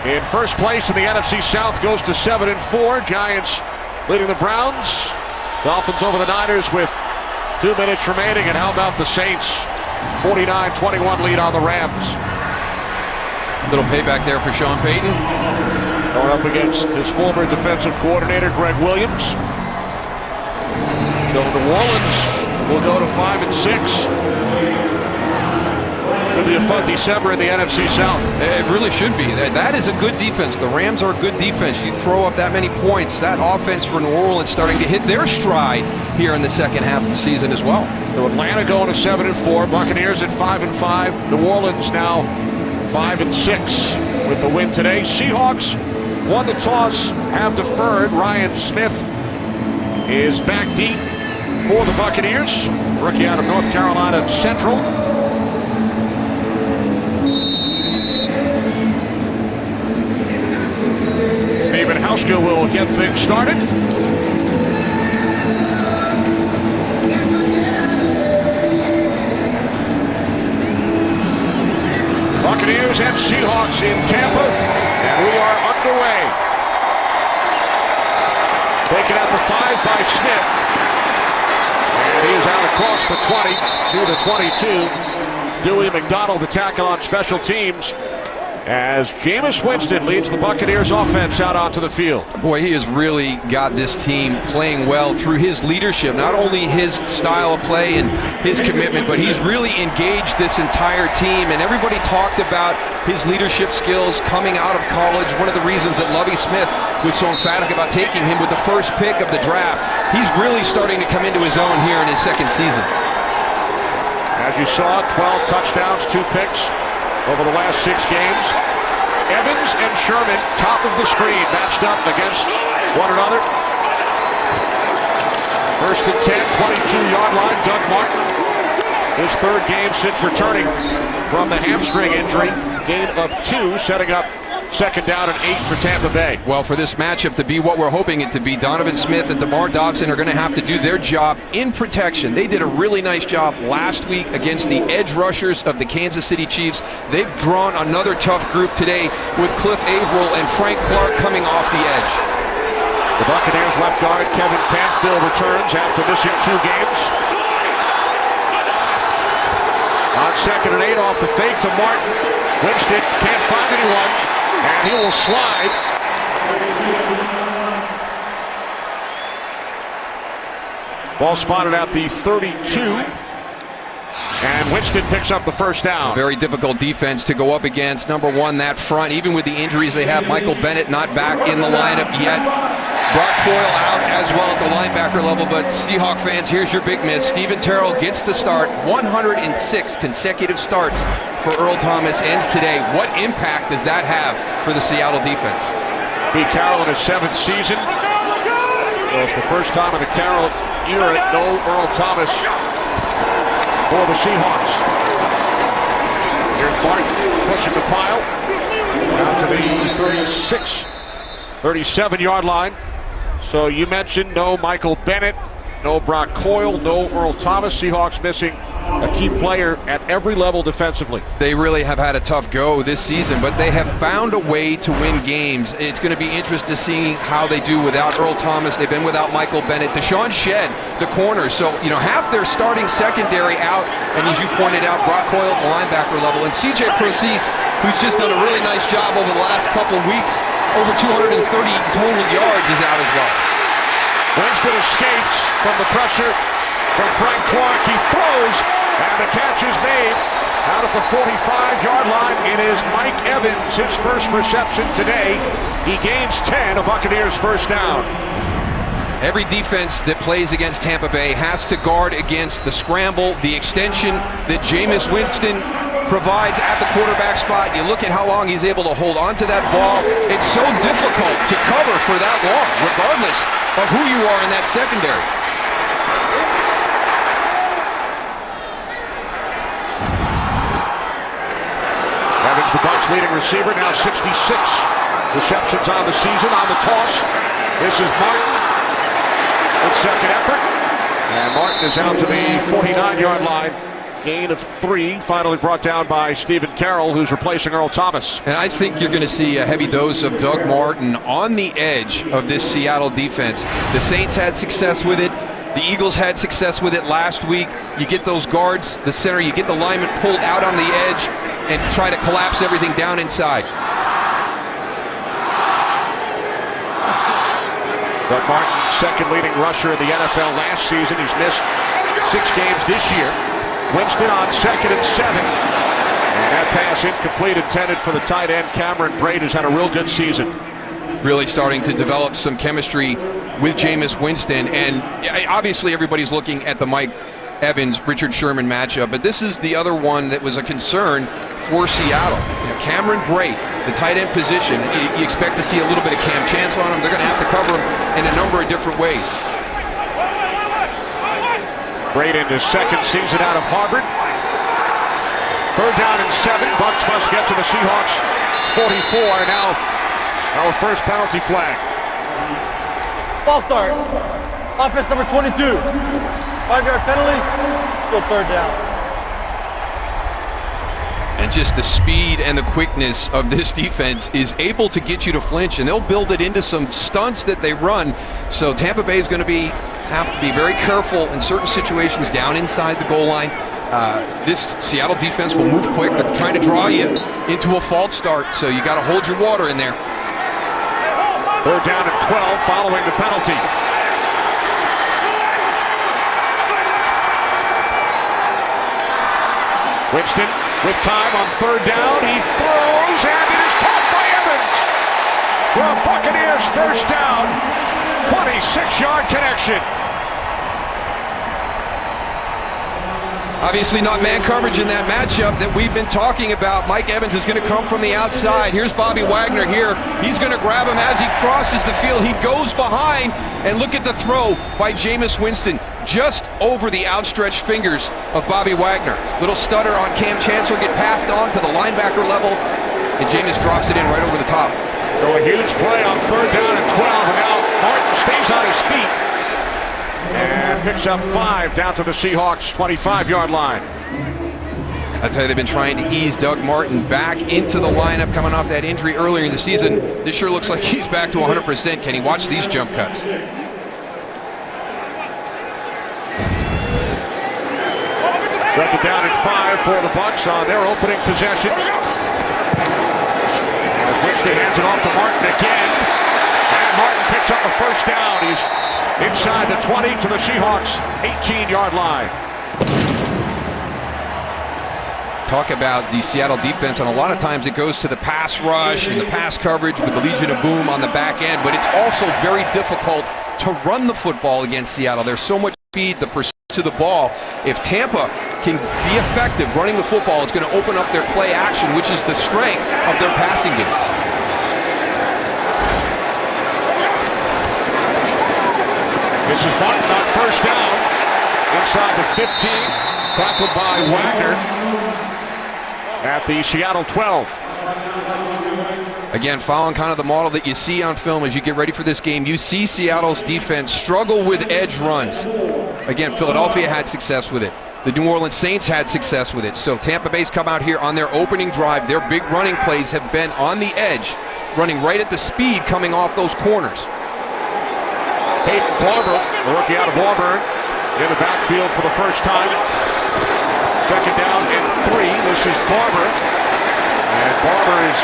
in first place in the NFC South goes to 7-4. Giants leading the Browns. Dolphins over the Niners with 2 minutes remaining. And how about the Saints? 49-21 lead on the Rams. Little payback there for Sean Payton. Going up against his former defensive coordinator, Greg Williams. So New Orleans will go to 5-6. It'll be a fun December in the NFC South. It really should be. That is a good defense. The Rams are a good defense. You throw up that many points. That offense for New Orleans starting to hit their stride here in the second half of the season as well. So Atlanta going to 7-4. Buccaneers at 5-5. New Orleans now 5-6 with the win today. Seahawks won the toss, have deferred. Ryan Smith is back deep for the Buccaneers. Rookie out of North Carolina Central. Steven Hauschka will get things started. Buccaneers and Seahawks in Tampa, and we are underway. Taken at the 5 by Smith, and he is out across the 20 to the 22. Dewey McDonald, the tackle on special teams, as Jameis Winston leads the Buccaneers offense out onto the field. Boy, he has really got this team playing well through his leadership, not only his style of play and his commitment, but he's really engaged this entire team, and everybody talked about his leadership skills coming out of college. One of the reasons that Lovie Smith was so emphatic about taking him with the first pick of the draft. He's really starting to come into his own here in his second season. As you saw, 12 touchdowns, 2 picks over the last 6 games. Evans and Sherman, top of the screen, matched up against one another. First and 10, 22-yard line. Doug Martin, his 3rd game since returning from the hamstring injury. Gain of 2, setting up 2nd down and 8 for Tampa Bay. Well, for this matchup to be what we're hoping it to be, Donovan Smith and DeMar Dotson are going to have to do their job in protection. They did a really nice job last week against the edge rushers of the Kansas City Chiefs. They've drawn another tough group today with Cliff Averill and Frank Clark coming off the edge. The Buccaneers left guard Kevin Pamphile returns after missing 2 games. On 2nd and 8 off the fake to Martin. Winston can't find anyone. And he will slide. Ball spotted at the 32. And Winston picks up the first down. Very difficult defense to go up against. Number one, that front, even with the injuries they have. Michael Bennett not back in the lineup yet. Brock Coyle out as well at the linebacker level, but Seahawk fans, here's your big miss. Stephen Terrell gets the start. 106 consecutive starts for Earl Thomas ends today. What impact does that have for the Seattle defense? Pete Carroll in his 7th season. So it's the first time in the Carroll era, no Earl Thomas for the Seahawks. Here's Martin pushing the pile out to the 37-yard line. So you mentioned no Michael Bennett, no Brock Coyle, no Earl Thomas. Seahawks missing a key player at every level defensively. They really have had a tough go this season, but they have found a way to win games. It's going to be interesting to see how they do without Earl Thomas. They've been without Michael Bennett. Deshaun Shedd, the corner. So, half their starting secondary out, and as you pointed out, Brock Coyle at the linebacker level, and C.J. Procease, who's just done a really nice job over the last couple weeks. Over 230 total yards is out as well. Winston escapes from the pressure from Frank Clark. He throws, and the catch is made out at the 45-yard line. It is Mike Evans, his first reception today. He gains 10, a Buccaneers first down. Every defense that plays against Tampa Bay has to guard against the scramble, the extension that Jameis Winston provides at the quarterback spot. You look at how long he's able to hold onto that ball. It's so difficult to cover for that long, regardless of who you are in that secondary. Evans, the Bucs leading receiver, now 66 receptions on the season. On the toss, this is Martin with 2nd effort. And Martin is out to the 49-yard line. Gain of 3, finally brought down by Stephen Carroll, who's replacing Earl Thomas. And I think you're going to see a heavy dose of Doug Martin on the edge of this Seattle defense. The Saints had success with it. The Eagles had success with it last week. You get those guards, the center, you get the lineman pulled out on the edge and try to collapse everything down inside. Doug Martin, second leading rusher in the NFL last season. He's missed 6 games this year. Winston on 2nd and 7. And that pass incomplete, intended for the tight end. Cameron Brate has had a real good season. Really starting to develop some chemistry with Jameis Winston. And obviously everybody's looking at the Mike Evans, Richard Sherman matchup. But this is the other one that was a concern for Seattle. Cameron Brate, the tight end position, you expect to see a little bit of Cam Chance on him. They're going to have to cover him in a number of different ways. Brate in his 2nd season out of Harvard. 3rd down and 7. Bucs must get to the Seahawks 44. Now our first penalty flag. Ball start. Offense number 22. 5-yard penalty. Still 3rd down. And just the speed and the quickness of this defense is able to get you to flinch, and they'll build it into some stunts that they run. So Tampa Bay is going to have to be very careful in certain situations down inside the goal line. This Seattle defense will move quick. They're trying to draw you into a false start, so you got to hold your water in there. 3rd down and 12 following the penalty. Winston with time on 3rd down. He throws, and it is caught by Evans. For a Buccaneers 1st down. 26-yard connection. Obviously not man coverage in that matchup that we've been talking about. Mike Evans is going to come from the outside. Here's Bobby Wagner here. He's going to grab him as he crosses the field. He goes behind, and look at the throw by Jameis Winston. Just over the outstretched fingers of Bobby Wagner. Little stutter on Cam Chance will get passed on to the linebacker level, and Jameis drops it in right over the top. So a huge play on 3rd down and 12, and now Martin stays on his feet and picks up 5 down to the Seahawks 25-yard line. I tell you, they've been trying to ease Doug Martin back into the lineup coming off that injury earlier in the season. This sure looks like he's back to 100%. Can he watch these jump cuts? 2nd down and 5 for the Bucs on their opening possession. As Winston hands it off to Martin again. And Martin picks up a 1st down. He's inside the 20 to the Seahawks 18-yard line. Talk about the Seattle defense, and a lot of times it goes to the pass rush and the pass coverage with the Legion of Boom on the back end, but it's also very difficult to run the football against Seattle. There's so much speed, the pursuit to the ball. If Tampa can be effective running the football, it's going to open up their play action, which is the strength of their passing game. This is Martin on 1st down. Inside the 15. Tackled by Wagner at the Seattle 12. Again, following kind of the model that you see on film as you get ready for this game, you see Seattle's defense struggle with edge runs. Again, Philadelphia had success with it. The New Orleans Saints had success with it. So Tampa Bay's come out here on their opening drive. Their big running plays have been on the edge, running right at the speed coming off those corners. Peyton Barber, a rookie out of Auburn, in the backfield for the first time. 2nd down and 3. This is Barber. And Barber is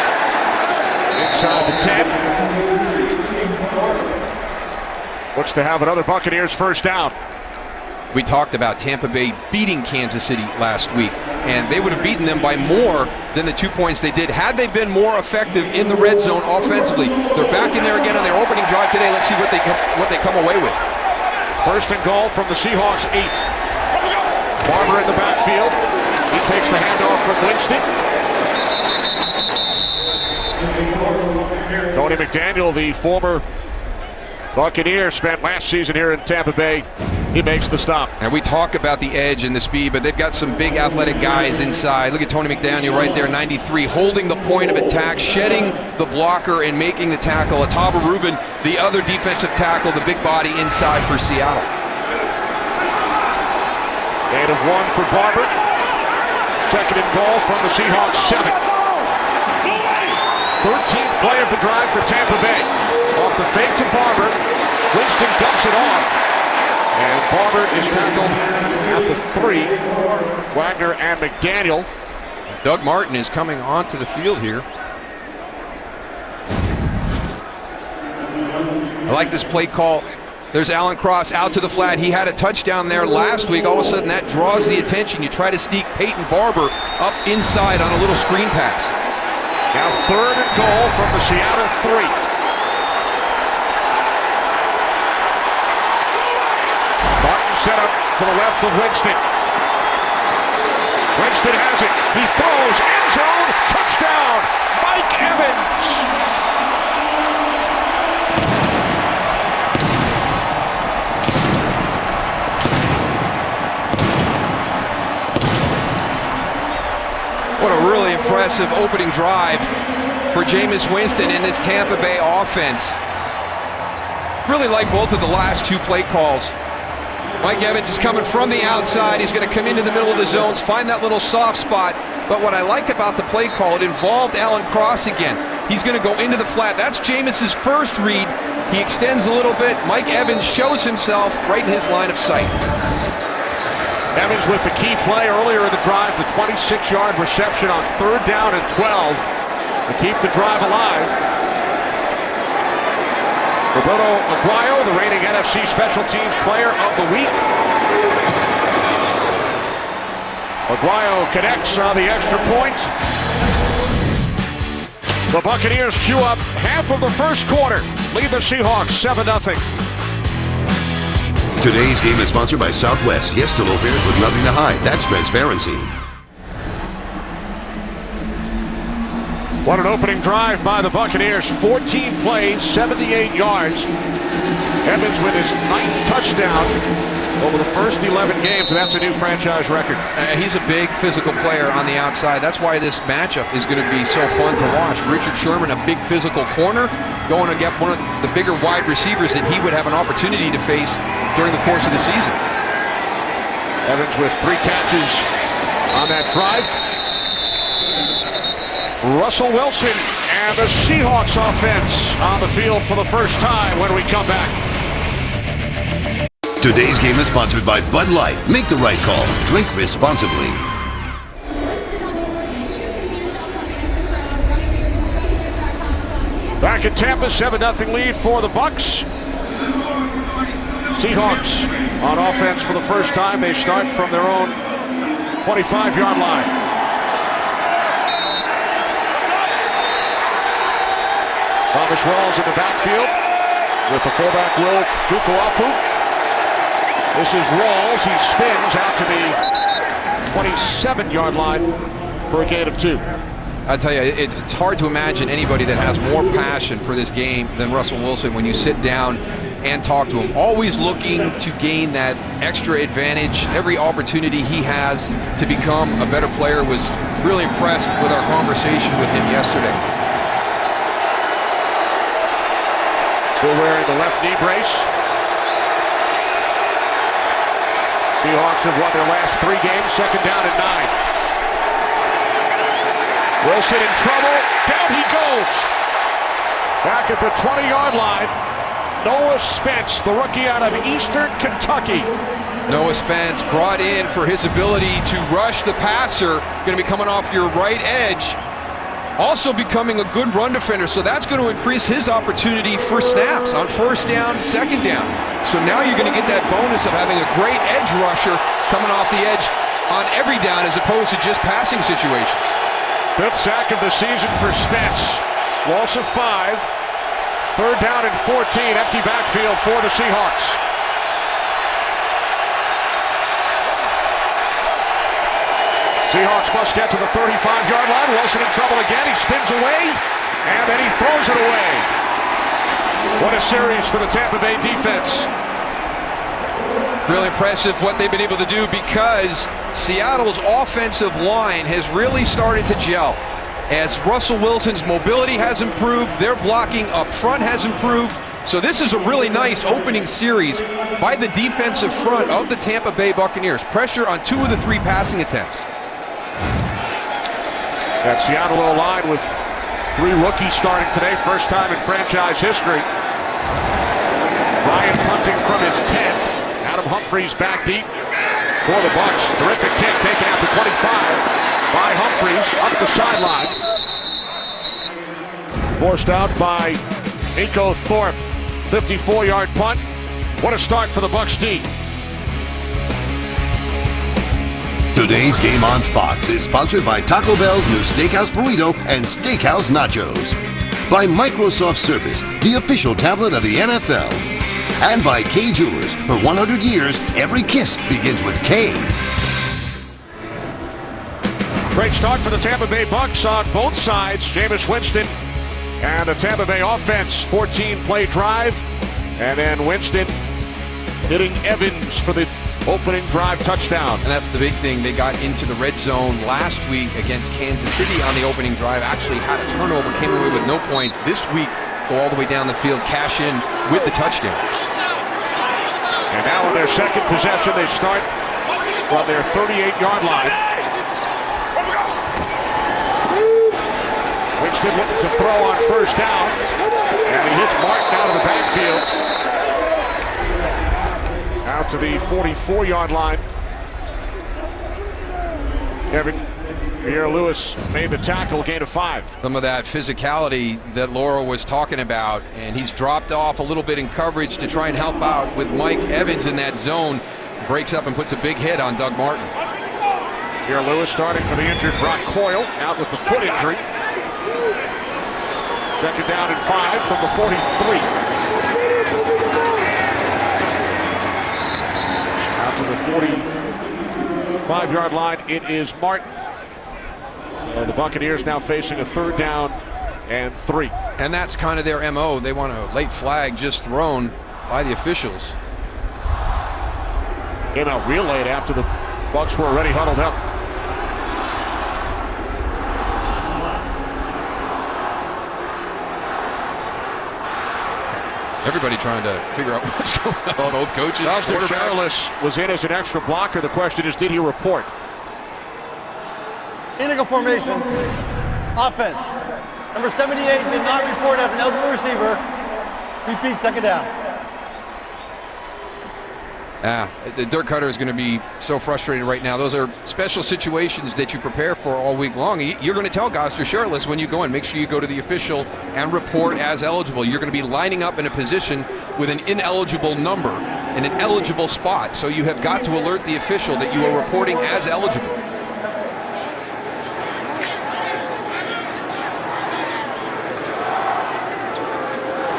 inside the 10. Looks to have another Buccaneers 1st down. We talked about Tampa Bay beating Kansas City last week, and they would have beaten them by more than the 2 points they did had they been more effective in the red zone offensively. They're back in there again on their opening drive today. Let's see what they come away with. 1st and goal from the Seahawks 8. Barber in the backfield. He takes the handoff from Winston. Tony McDaniel, the former Buccaneer, spent last season here in Tampa Bay. He makes the stop. And we talk about the edge and the speed, but they've got some big athletic guys inside. Look at Tony McDaniel right there, 93, holding the point of attack, shedding the blocker and making the tackle. Ataba Rubin, the other defensive tackle, the big body inside for Seattle. Gain of 1 for Barber. Second and goal from the Seahawks 7. 13th play of the drive for Tampa Bay. Off the fake to Barber. Winston dumps it off. And Barber is tackled at the 3. Wagner and McDaniel. Doug Martin is coming onto the field here. I like this play call. There's Alan Cross out to the flat. He had a touchdown there last week. All of a sudden that draws the attention. You try to sneak Peyton Barber up inside on a little screen pass. Now third and goal from the Seattle 3. Martin set up to the left of Winston. Winston has it. He throws. End zone. Touchdown. Mike Evans. What a really impressive opening drive for Jameis Winston in this Tampa Bay offense. Really like both of the last 2 play calls. Mike Evans is coming from the outside. He's going to come into the middle of the zones, find that little soft spot. But what I like about the play call, it involved Alan Cross again. He's going to go into the flat. That's Jameis's first read. He extends a little bit. Mike Evans shows himself right in his line of sight. Evans with the key play earlier in the drive, the 26-yard reception on 3rd down and 12 to keep the drive alive. Roberto Aguayo, the reigning NFC Special Teams Player of the Week. Aguayo connects on the extra point. The Buccaneers chew up half of the first quarter, lead the Seahawks 7-0. Today's game is sponsored by Southwest. Yes to low fares with nothing to hide. That's transparency. What an opening drive by the Buccaneers. 14 plays, 78 yards. Evans with his 9th touchdown over the first 11 games, and that's a new franchise record. He's a big physical player on the outside. That's why this matchup is going to be so fun to watch. Richard Sherman, a big physical corner, going to get one of the bigger wide receivers that he would have an opportunity to face during the course of the season. Evans with 3 catches on that drive. Russell Wilson and the Seahawks offense on the field for the first time when we come back. Today's game is sponsored by Bud Light. Make the right call. Drink responsibly. Back in Tampa, 7-0 lead for the Bucs. Seahawks on offense for the first time. They start from their own 25-yard line. Thomas Rawls in the backfield with the fullback Will Jukuafu. This is Rawls. He spins out to the 27-yard line for a gain of 2. I tell you, it's hard to imagine anybody that has more passion for this game than Russell Wilson when you sit down and talk to him. Always looking to gain that extra advantage. Every opportunity he has to become a better player. Was really impressed with our conversation with him yesterday. Still wearing the left knee brace. Seahawks have won their last 3 games, 2nd down and 9. Wilson in trouble. Down he goes. Back at the 20-yard line, Noah Spence, the rookie out of Eastern Kentucky. Noah Spence brought in for his ability to rush the passer. Going to be coming off your right edge. Also becoming a good run defender, so that's going to increase his opportunity for snaps on 1st down, 2nd down. So now you're going to get that bonus of having a great edge rusher coming off the edge on every down as opposed to just passing situations. 5th sack of the season for Spence. Loss of 5. 3rd down and 14. Empty backfield for the Seahawks. Seahawks must get to the 35-yard line. Wilson in trouble again. He spins away, and then he throws it away. What a series for the Tampa Bay defense. Really impressive what they've been able to do because Seattle's offensive line has really started to gel. As Russell Wilson's mobility has improved, their blocking up front has improved. So this is a really nice opening series by the defensive front of the Tampa Bay Buccaneers. Pressure on 2 of the 3 passing attempts. That Seattle O-line with 3 rookies starting today, first time in franchise history. Ryan punting from his 10. Adam Humphries back deep for the Bucs. Terrific kick taken out to 25 by Humphries up the sideline. Forced out by Nico Thorpe. 54-yard punt. What a start for the Bucs D. Today's game on Fox is sponsored by Taco Bell's new Steakhouse Burrito and Steakhouse Nachos. By Microsoft Surface, the official tablet of the NFL. And by K Jewelers. For 100 years, every kiss begins with K. Great start for the Tampa Bay Bucs on both sides. Jameis Winston and the Tampa Bay offense. 14-play drive. And then Winston hitting Evans for the opening drive touchdown. And that's the big thing. They got into the red zone last week against Kansas City on the opening drive. Actually had a turnover, came away with no points. This week, go all the way down the field, cash in with the touchdown. And now on their second possession, they start from their 38-yard line. Winston looking to throw on first down. And he hits Martin out of the backfield. Out to the 44-yard line. Kevin Pierre-Louis made the tackle, gain of 5. Some of that physicality that Laura was talking about, and he's dropped off a little bit in coverage to try and help out with Mike Evans in that zone. Breaks up and puts a big hit on Doug Martin. Pierre-Louis starting for the injured Brock Coyle, out with the foot injury. Second down and 5 from the 43. Out to the 45-yard line, it is Martin. So the Buccaneers now facing a 3rd down and 3. And that's kind of their MO. They want a late flag just thrown by the officials. Came out real late after the Bucs were already huddled up. Everybody trying to figure out what's going on. Both coaches. Dustin Charles was in as an extra blocker. The question is, did he report? Illegal formation. Offense. Number 78 did not report as an eligible receiver. Repeat, second down. The Dirk Cutter is going to be so frustrated right now. Those are special situations that you prepare for all week long. You're going to tell guys to shirtless when you go in. Make sure you go to the official and report as eligible. You're going to be lining up in a position with an ineligible number in an eligible spot. So you have got to alert the official that you are reporting as eligible.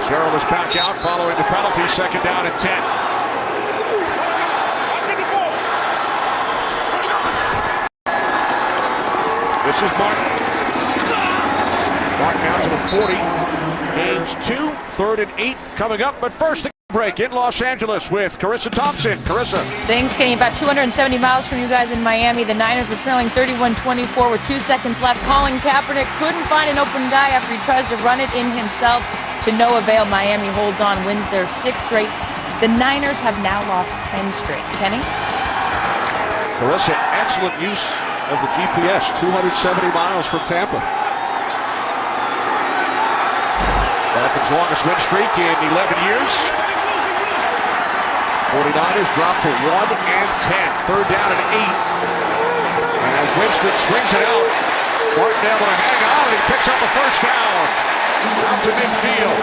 Sherrill is back out following the penalty. Second down and 10. This is Martin. Martin out to the 40. Gains 2. 3rd and 8 coming up. But first, a break in Los Angeles with Carissa Thompson. Carissa. Thanks, Kenny. About 270 miles from you guys in Miami. The Niners were trailing 31-24 with 2 seconds left. Colin Kaepernick couldn't find an open guy after he tries to run it in himself. To no avail, Miami holds on, wins their 6th straight. The Niners have now lost 10 straight. Kenny? Carissa, excellent use of the GPS, 270 miles from Tampa. Dolphins' longest win streak in 11 years. 49ers drop to 1 and 10. 3rd down and 8. And as Winston swings it out, Martin able to hang on, and he picks up a first down. Out to midfield.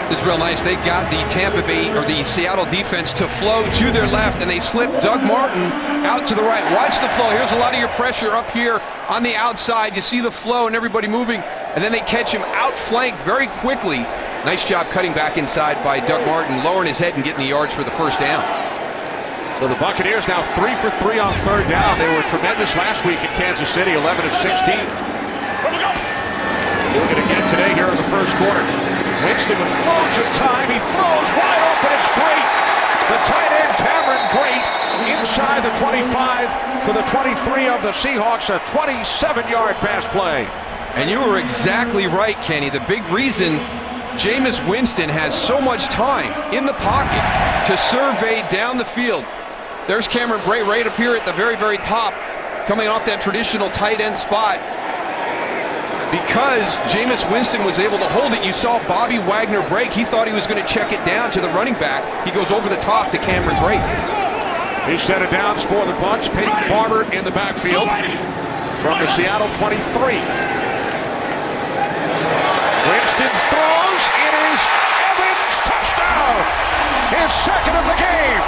This is real nice. They got the Tampa Bay or the Seattle defense to flow to their left, and they slipped Doug Martin out to the right. Watch the flow. Here's a lot of your pressure up here on the outside. You see the flow and everybody moving, and then they catch him outflanked very quickly. Nice job cutting back inside by Doug Martin, lowering his head and getting the yards for the first down. So the Buccaneers now 3 for 3 on 3rd down. They were tremendous last week in Kansas City, 11 of 16. Doing it again today here in the first quarter. Winston with loads of time. He throws wide open. It's great. The tight end, Cameron Great, inside the 25 to the 23 of the Seahawks. A 27-yard pass play. And you were exactly right, Kenny. The big reason Jameis Winston has so much time in the pocket to survey down the field. There's Cameron Great right up here at the very, very top. coming off that traditional tight end spot. Because Jameis Winston was able to hold it, you saw Bobby Wagner break. He thought he was going to check it down to the running back. He goes over the top to Cameron Brate. He set it down for the Bucs. Peyton Barber in the backfield from the Seattle 23. Winston throws. It is Evans. Touchdown. His second of the game.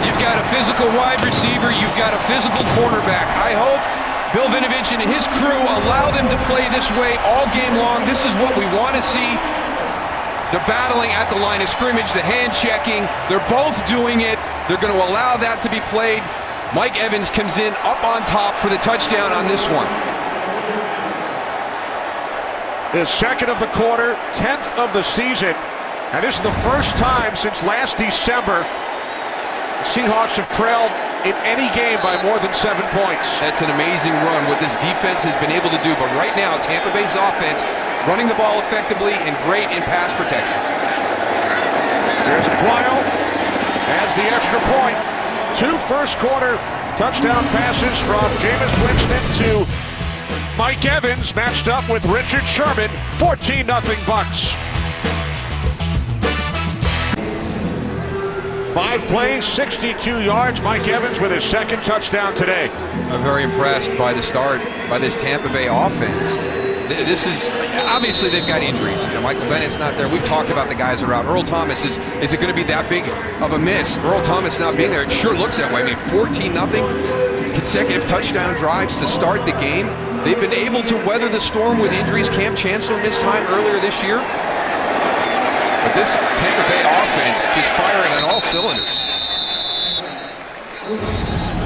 You've got a physical wide receiver. You've got a physical cornerback. I hope Bill Vinovich and his crew allow them to play this way all game long. This is what we want to see. The battling at the line of scrimmage, the hand checking. They're both doing it. They're going to allow that to be played. Mike Evans comes in up on top for the touchdown on this one. His second of the quarter, 10th of the season. And this is the first time since last December the Seahawks have trailed in any game by more than 7 points. That's an amazing run, what this defense has been able to do. But right now, Tampa Bay's offense running the ball effectively and great in pass protection. Here's Aguayo as the extra point. 2 first-quarter touchdown passes from Jameis Winston to Mike Evans, matched up with Richard Sherman. 14-0 Bucs. 5 plays, 62 yards. Mike Evans with his second touchdown today. I'm very impressed by the start by this Tampa Bay offense. This is, obviously they've got injuries. You know, Michael Bennett's not there. We've talked about the guys that are out. Earl Thomas, is it going to be that big of a miss? Earl Thomas not being there, it sure looks that way. I mean, 14-0, consecutive touchdown drives to start the game. They've been able to weather the storm with injuries. Cam Chancellor missed time earlier this year. But this Tampa Bay offense just firing on all cylinders.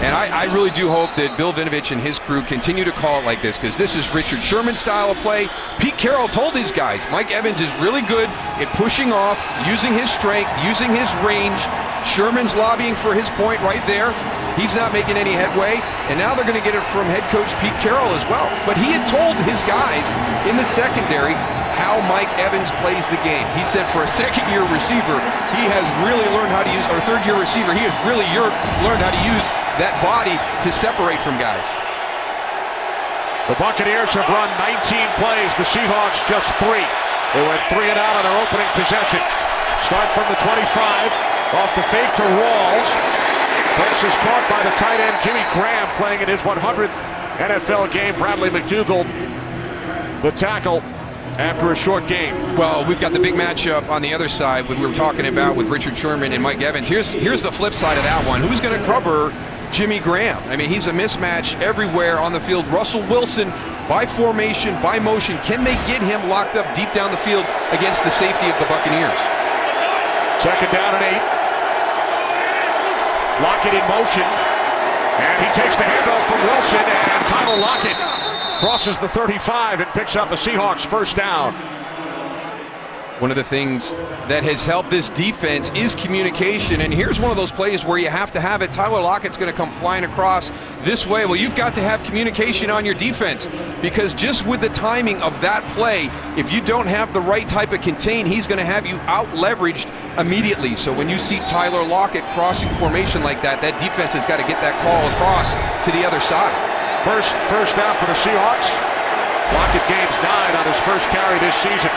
And I really do hope that Bill Vinovich and his crew continue to call it like this, because this is Richard Sherman's style of play. Pete Carroll told these guys, Mike Evans is really good at pushing off, using his strength, using his range. Sherman's lobbying for his point right there. He's not making any headway, and now they're going to get it from head coach Pete Carroll as well. But he had told his guys in the secondary how Mike Evans plays the game. He said for a second-year receiver, he has really learned how to use, or third-year receiver, he has really learned how to use that body to separate from guys. The Buccaneers have run 19 plays, the Seahawks just 3. They went 3 and out on their opening possession. Start from the 25, off the fake to Rawls. Pass is caught by the tight end Jimmy Graham, playing in his 100th NFL game. Bradley McDougald, the tackle, after a short game. Well, we've got the big matchup on the other side, what we were talking about with Richard Sherman and Mike Evans. Here's the flip side of that one. Who's going to cover Jimmy Graham? I mean, he's a mismatch everywhere on the field. Russell Wilson, by formation, by motion, can they get him locked up deep down the field against the safety of the Buccaneers? Second down and 8. Lockett in motion, and he takes the handoff from Wilson, and Tyler Lockett crosses the 35 and picks up a Seahawks first down. One of the things that has helped this defense is communication, and here's one of those plays where you have to have it. Tyler Lockett's going to come flying across this way. Well, you've got to have communication on your defense, because just with the timing of that play, if you don't have the right type of contain, he's going to have you out-leveraged immediately. So when you see Tyler Lockett crossing formation like that, that defense has got to get that call across to the other side. First down for the Seahawks. Lockett gains 9 on his first carry this season.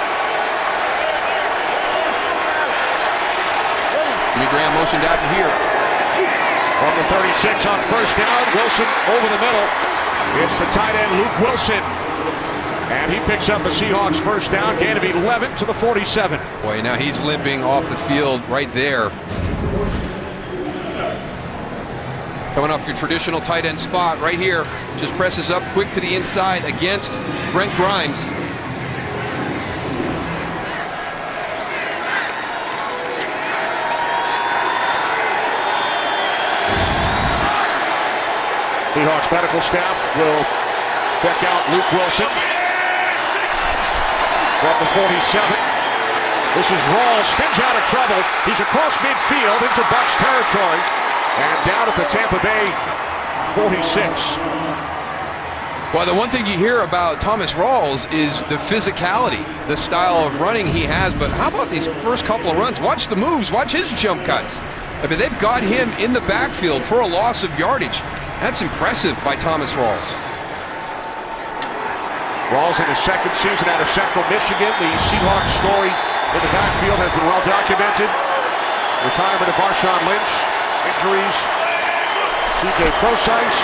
Jimmy Graham motioned out to here. From the 36 on first down, Wilson over the middle. It's the tight end Luke Wilson. And he picks up a Seahawks first down, gain of 11 to the 47. Boy, now he's limping off the field right there. Coming off your traditional tight end spot right here. Just presses up quick to the inside against Brent Grimes. Seahawks medical staff will check out Luke Wilson from the 47. This is Rawls, spins out of trouble. He's across midfield into Bucs territory and down at the Tampa Bay 46. Well, the one thing you hear about Thomas Rawls is the physicality, the style of running he has, but how about these first couple of runs? Watch the moves, watch his jump cuts. I mean, they've got him in the backfield for a loss of yardage. That's impressive by Thomas Rawls. Rawls in his second season out of Central Michigan. The Seahawks story in the backfield has been well documented. Retirement of Marshawn Lynch, injuries, C.J. Prosise,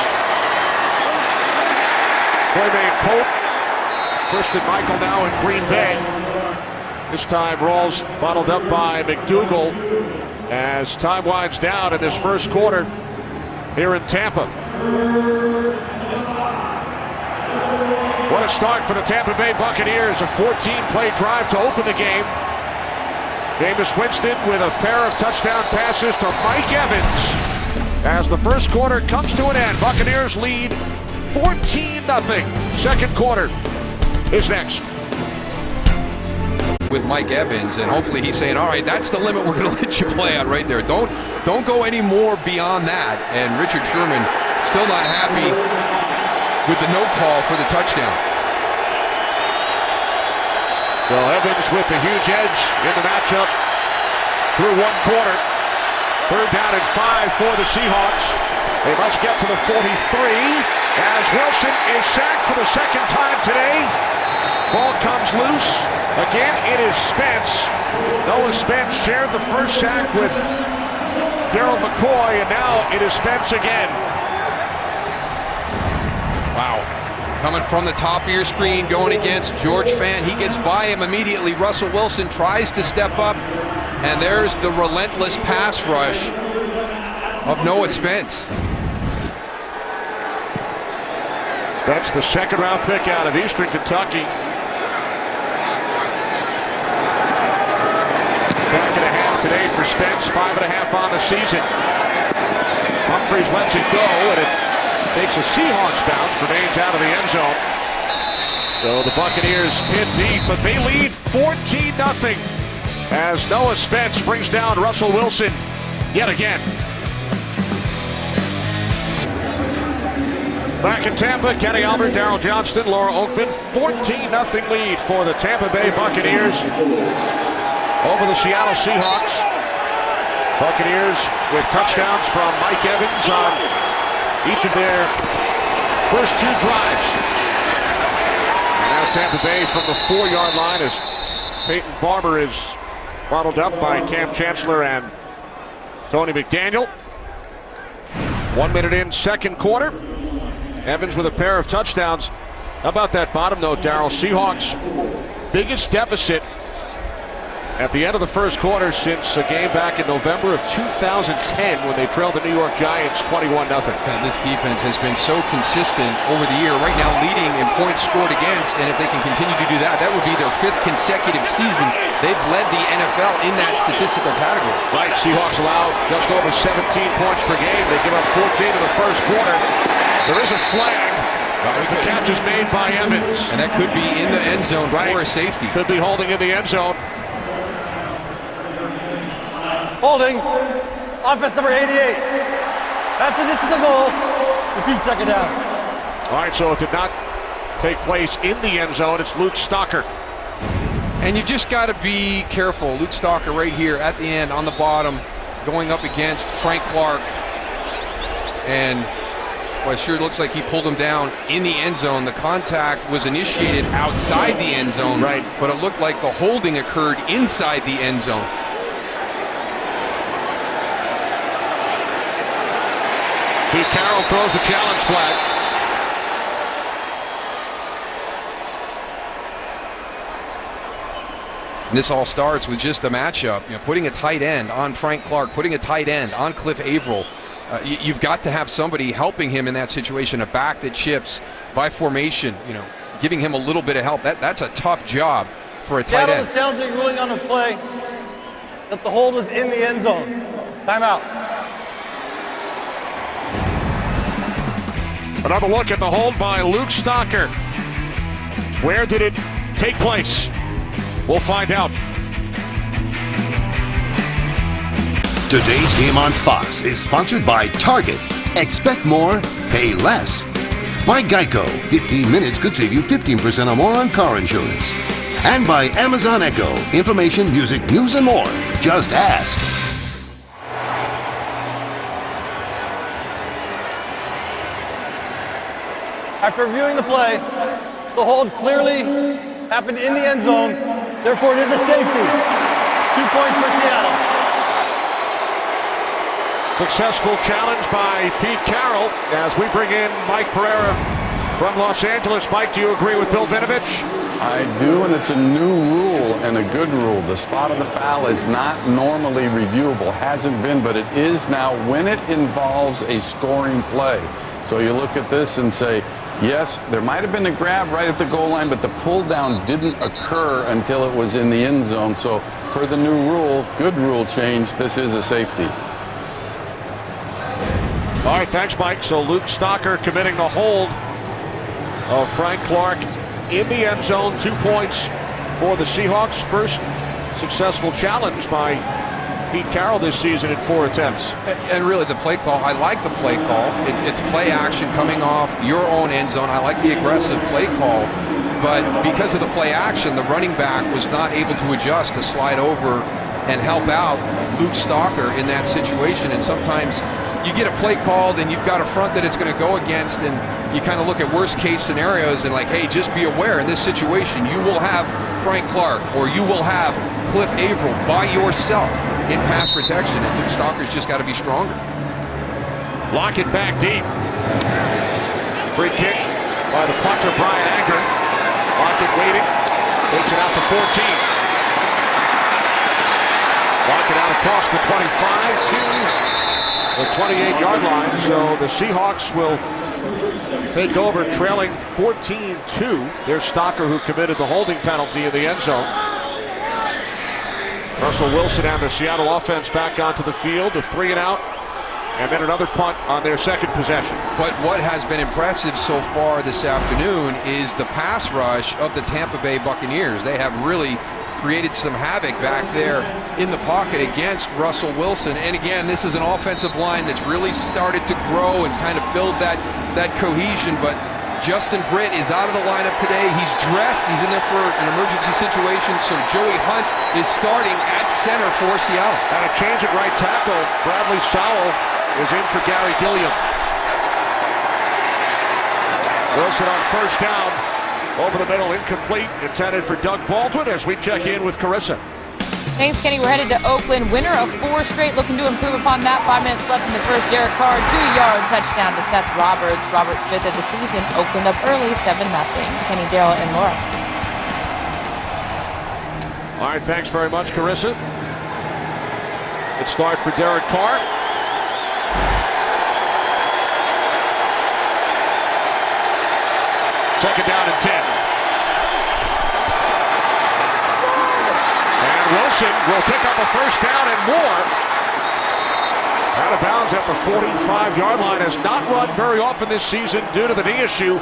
Quayman Pope, Christian Michael now in Green Bay. This time Rawls bottled up by McDougal as time winds down in this first quarter here in Tampa. What a start for the Tampa Bay Buccaneers. A 14-play drive to open the game. Jameis Winston with a pair of touchdown passes to Mike Evans as the first quarter comes to an end. Buccaneers lead 14-0. Second quarter is next. With Mike Evans, and hopefully he's saying, all right, that's the limit we're going to let you play on right there. Don't go any more beyond that. And Richard Sherman still not happy with the no call for the touchdown. So Evans with the huge edge in the matchup through one quarter. Third down and 5 for the Seahawks. They must get to the 43 as Wilson is sacked for the second time today. Ball comes loose. Again, it is Spence. Noah Spence shared the first sack with Gerald McCoy, and now it is Spence again. Wow. Coming from the top of your screen, going against George Fant. He gets by him immediately. Russell Wilson tries to step up, and there's the relentless pass rush of Noah Spence. That's the second-round pick out of Eastern Kentucky. Back and a half today for Spence, 5.5 on the season. Humphries lets it go, and it takes a Seahawks bounce, remains out of the end zone. So the Buccaneers pin deep, but they lead 14-0 as Noah Spence brings down Russell Wilson yet again. Back in Tampa, Kenny Albert, Darryl Johnston, Laura Oakman, 14-0 lead for the Tampa Bay Buccaneers over the Seattle Seahawks. Buccaneers with touchdowns from Mike Evans on each of their first two drives. And now Tampa Bay from the 4-yard line as Peyton Barber is bottled up by Cam Chancellor and Tony McDaniel. 1 minute in, second quarter. Evans with a pair of touchdowns. How about that bottom note, Darryl? Seahawks biggest deficit at the end of the first quarter since a game back in November of 2010 when they trailed the New York Giants 21-0. This defense has been so consistent over the year, right now leading in points scored against, and if they can continue to do that, that would be their 5th consecutive season. They've led the NFL in that statistical category. Right, Seahawks allow just over 17 points per game. They give up 14 in the first quarter. There is a flag. As the catch is made by Evans. And that could be in the end zone for a safety. Could be holding in the end zone. Holding. Offense number 88. That's an instant goal. Repeat second down. All right, so it did not take place in the end zone. It's Luke Stocker. And you just got to be careful. Luke Stocker right here at the end on the bottom going up against Frank Clark. And well, it sure looks like he pulled him down in the end zone. The contact was initiated outside the end zone, right, but it looked like the holding occurred inside the end zone. Pete Carroll throws the challenge flag. And this all starts with just a matchup. You know, putting a tight end on Frank Clark, putting a tight end on Cliff Averill. You've got to have somebody helping him in that situation, a back that chips by formation, you know, giving him a little bit of help. That's a tough job for a tight end. Seattle is challenging, ruling on the play that the hold was in the end zone. Timeout. Another look at the hold by Luke Stocker. Where did it take place? We'll find out. Today's Game on Fox is sponsored by Target. Expect more, pay less. By Geico, 15 minutes could save you 15% or more on car insurance. And by Amazon Echo, information, music, news, and more. Just ask. After reviewing the play, the hold clearly happened in the end zone. Therefore, it is a safety. 2 points for Seattle. Successful challenge by Pete Carroll as we bring in Mike Pereira from Los Angeles. Mike, do you agree with Bill Vinovich? I do, and it's a new rule and a good rule. The spot of the foul is not normally reviewable, hasn't been, but it is now when it involves a scoring play. So you look at this and say, yes, there might have been a grab right at the goal line, but the pull down didn't occur until it was in the end zone. So per the new rule, good rule change, this is a safety. All right, thanks, Mike. So Luke Stocker committing the hold of Frank Clark in the end zone. 2 points for the Seahawks. First successful challenge by Pete Carroll this season in 4 attempts. And really the play call, I like the play call. It's play action coming off your own end zone. I like the aggressive play call. But because of the play action, the running back was not able to adjust to slide over and help out Luke Stocker in that situation. And sometimes you get a play called and you've got a front that it's going to go against, and you kind of look at worst case scenarios and like, hey, just be aware in this situation you will have Frank Clark or you will have Cliff Averill by yourself in pass protection, and Luke Stocker's just got to be stronger. Lockett back deep. Free kick by the punter Brian Anger. Lockett waiting, takes it out to 14. Lockett out across the 25 to the 28-yard line, so the Seahawks will take over trailing 14-2. There's Stocker who committed the holding penalty in the end zone. Russell Wilson and the Seattle offense back onto the field, a 3 and out, and then another punt on their second possession. But what has been impressive so far this afternoon is the pass rush of the Tampa Bay Buccaneers. They have really created some havoc back there in the pocket against Russell Wilson. And again, this is an offensive line that's really started to grow and kind of build that cohesion. But Justin Britt is out of the lineup today. He's dressed. He's in there for an emergency situation. So Joey Hunt is starting at center for Seattle. And a change at right tackle. Bradley Sowell is in for Gary Gilliam. Wilson on first down. Over the middle, incomplete, intended for Doug Baldwin as we check in with Carissa. Thanks, Kenny. We're headed to Oakland. Winner of 4 straight, looking to improve upon that. 5 minutes left in the first. Derek Carr, 2-yard touchdown to Seth Roberts. Roberts' 5th of the season. Oakland up early, 7-0. Kenny, Darrell, and Laura. All right, thanks very much, Carissa. Good start for Derek Carr. Second down and 10. And Wilson will pick up a first down and more. Out of bounds at the 45-yard line. Has not run very often this season due to the knee issue.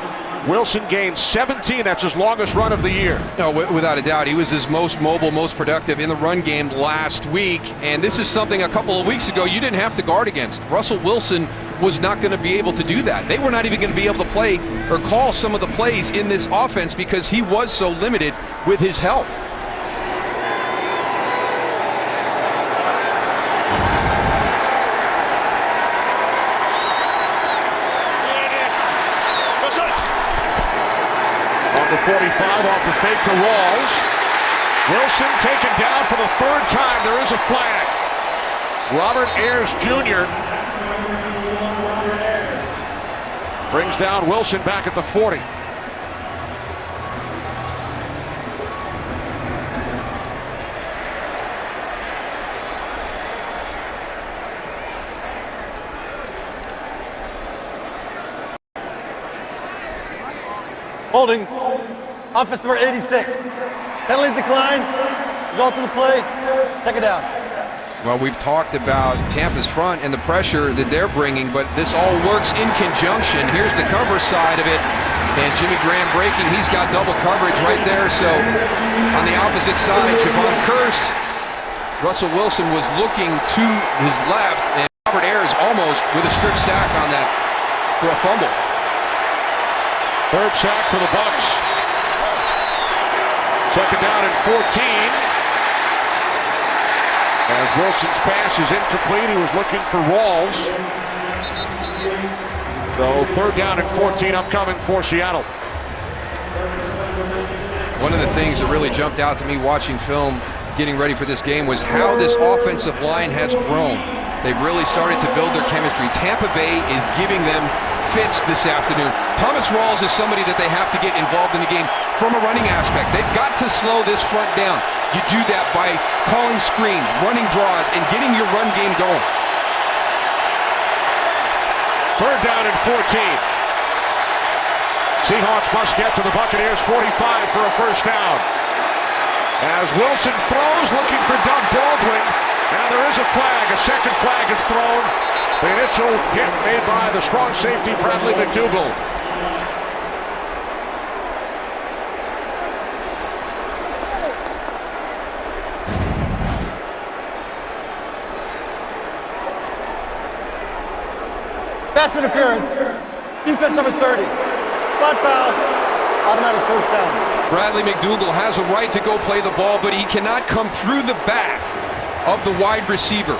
Wilson gained 17. That's his longest run of the year. No, without a doubt. He was his most mobile, most productive in the run game last week. And this is something a couple of weeks ago you didn't have to guard against. Russell Wilson was not going to be able to do that. They were not even going to be able to play or call some of the plays in this offense because he was so limited with his health. On the 45, off the fake to Rawls. Wilson taken down for the 3rd time. There is a flag. Robert Ayers Jr. brings down Wilson back at the 40. Holding. Offense number 86. Penalty decline. Result of the play. Second down. Well, we've talked about Tampa's front and the pressure that they're bringing, but this all works in conjunction. Here's the cover side of it, and Jimmy Graham breaking. He's got double coverage right there. So on the opposite side, Javon Curse, Russell Wilson was looking to his left, and Robert Ayers almost with a strip sack on that for a fumble. Third sack for the Bucs. Second down and 14. As Wilson's pass is incomplete, he was looking for Rawls. So third down and 14 upcoming for Seattle. One of the things that really jumped out to me watching film, getting ready for this game, was how this offensive line has grown. They've really started to build their chemistry. Tampa Bay is giving them fits this afternoon. Thomas Rawls is somebody that they have to get involved in the game from a running aspect. They've got to slow this front down. You do that by calling screens, running draws, and getting your run game going. Third down and 14. Seahawks must get to the Buccaneers 45 for a first down. As Wilson throws, looking for Doug Baldwin. Now there is a flag. A second flag is thrown. The initial hit made by the strong safety, Bradley McDougal. Pass interference. Defense number 30. Spot foul. Automatic first down. Bradley McDougal has a right to go play the ball, but he cannot come through the back of the wide receiver.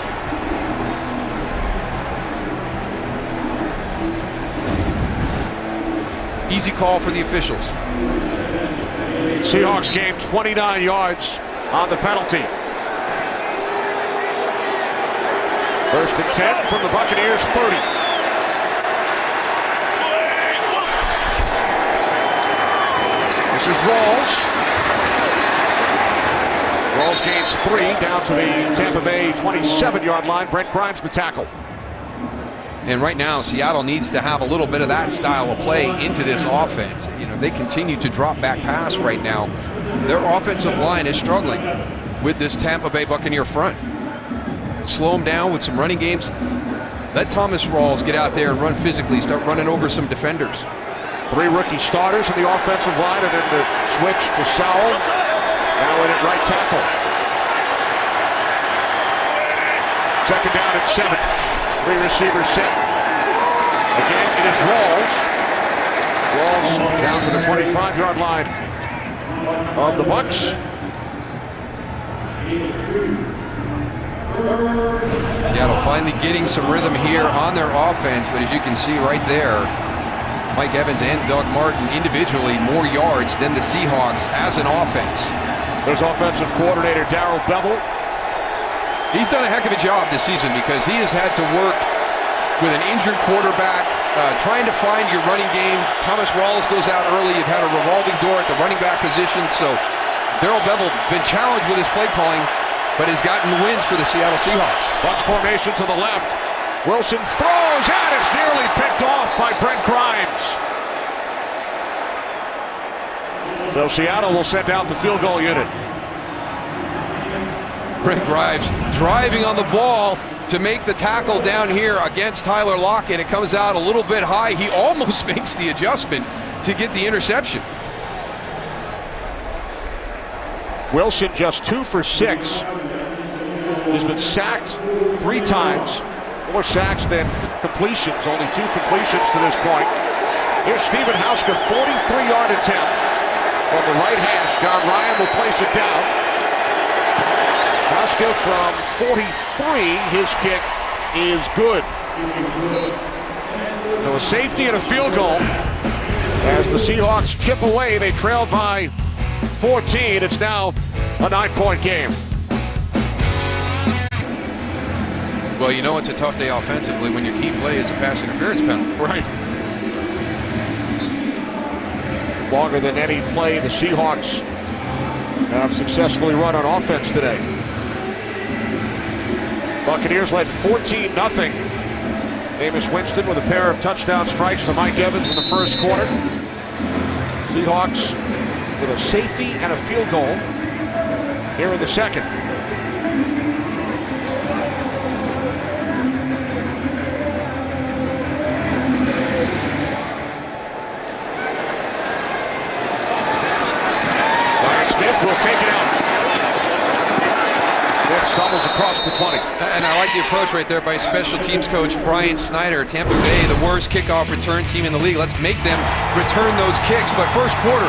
Easy call for the officials. Seahawks gained 29 yards on the penalty. First and 10 from the Buccaneers 30. This is Rawls. Rawls gains 3 down to the Tampa Bay 27-yard line. Brent Grimes the tackle. And right now, Seattle needs to have a little bit of that style of play into this offense. You know, they continue to drop back pass right now. Their offensive line is struggling with this Tampa Bay Buccaneer front. Slow them down with some running games. Let Thomas Rawls get out there and run physically, start running over some defenders. 3 rookie starters in the offensive line, and then the switch to Sowell. Now in at right tackle. Second down and 7. 3 receivers set. Again, it is Rawls. Rawls down to the 25-yard line of the Bucs. Seattle finally getting some rhythm here on their offense, but as you can see right there, Mike Evans and Doug Martin individually more yards than the Seahawks as an offense. There's offensive coordinator Darrell Bevel. He's done a heck of a job this season because he has had to work with an injured quarterback, trying to find your running game. Thomas Rawls goes out early. You've had a revolving door at the running back position. So Darrell Bevel been challenged with his play calling, but has gotten the wins for the Seattle Seahawks. Bucs formation to the left. Wilson throws, and it's nearly picked off by Brent Grimes. So Seattle will send out the field goal unit. Brent Grimes driving on the ball to make the tackle down here against Tyler Lockett. It comes out a little bit high. He almost makes the adjustment to get the interception. Wilson just 2 for 6. He's been sacked 3 times. More sacks than completions. Only 2 completions to this point. Here's Stephen Hauska, 43-yard attempt on the right hash. John Ryan will place it down. Hauska from 43, his kick is good. So a safety and a field goal. As the Seahawks chip away, they trailed by 14. It's now a 9-point game. Well, you know it's a tough day offensively when your key play is a pass interference penalty. Right. Longer than any play the Seahawks have successfully run on offense today. Buccaneers led 14-0. Jameis Winston with a pair of touchdown strikes to Mike Evans in the first quarter. Seahawks with a safety and a field goal here in the second. Will take it out. Smith stumbles across the 20. And I like the approach right there by special teams coach Brian Snyder. Tampa Bay, the worst kickoff return team in the league. Let's make them return those kicks. But first quarter,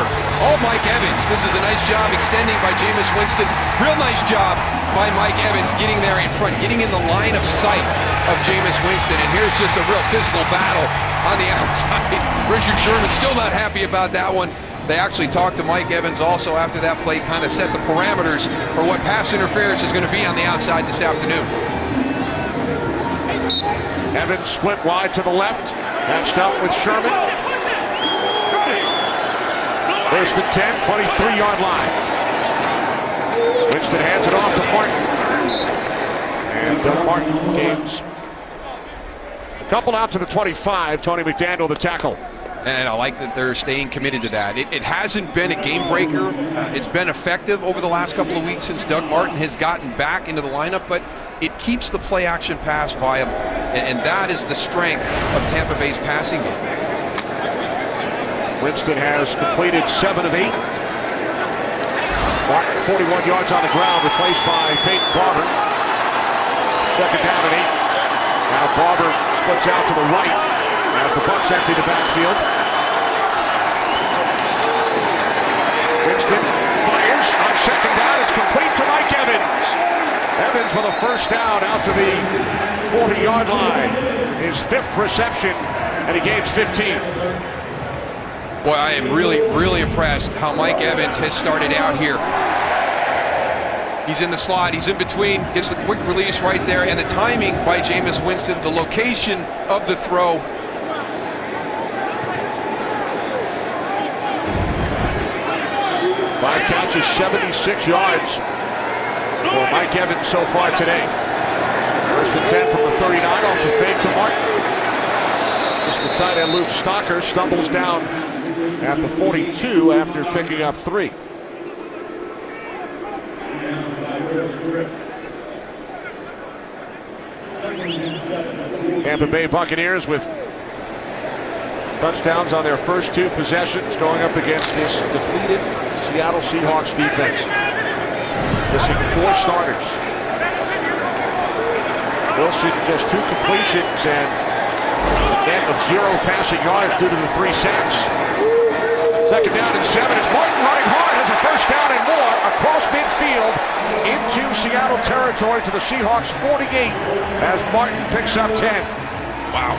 Mike Evans. This is a nice job extending by Jameis Winston. Real nice job by Mike Evans getting there in front, getting in the line of sight of Jameis Winston. And here's just a real physical battle on the outside. Richard Sherman still not happy about that one. They actually talked to Mike Evans also after that play, kind of set the parameters for what pass interference is going to be on the outside this afternoon. Evans split wide to the left, matched up with Sherman. First and 10, 23-yard line. Winston hands it off to Martin. And Doug Martin gains a couple out to the 25. Tony McDaniel the tackle. And I like that they're staying committed to that. It hasn't been a game breaker. It's been effective over the last couple of weeks since Doug Martin has gotten back into the lineup, but it keeps the play action pass viable. And that is the strength of Tampa Bay's passing game. Winston has completed 7 of 8. Martin 41 yards on the ground, replaced by Peyton Barber. Second down and 8. Now Barber splits out to the right as the Bucs empty the backfield. Winston fires on second down. It's complete to Mike Evans. Evans with a first down out to the 40-yard line. His 5th reception, and he gains 15. Boy, I am really, really impressed how Mike Evans has started out here. He's in the slot, he's in between, gets the quick release right there, and the timing by Jameis Winston, the location of the throw. 5 catches, 76 yards for Mike Evans so far today. First and 10 from the 39 off the fake to Martin. This is the tight end Luke Stocker, stumbles down at the 42 after picking up 3. Tampa Bay Buccaneers with touchdowns on their first 2 possessions, going up against this depleted Seattle Seahawks defense. Missing 4 starters. Wilson just 2 completions and a net of 0 passing yards due to the 3 sacks. Second down and 7. It's Martin running hard, has a first down and more across midfield into Seattle territory to the Seahawks 48 as Martin picks up 10. Wow.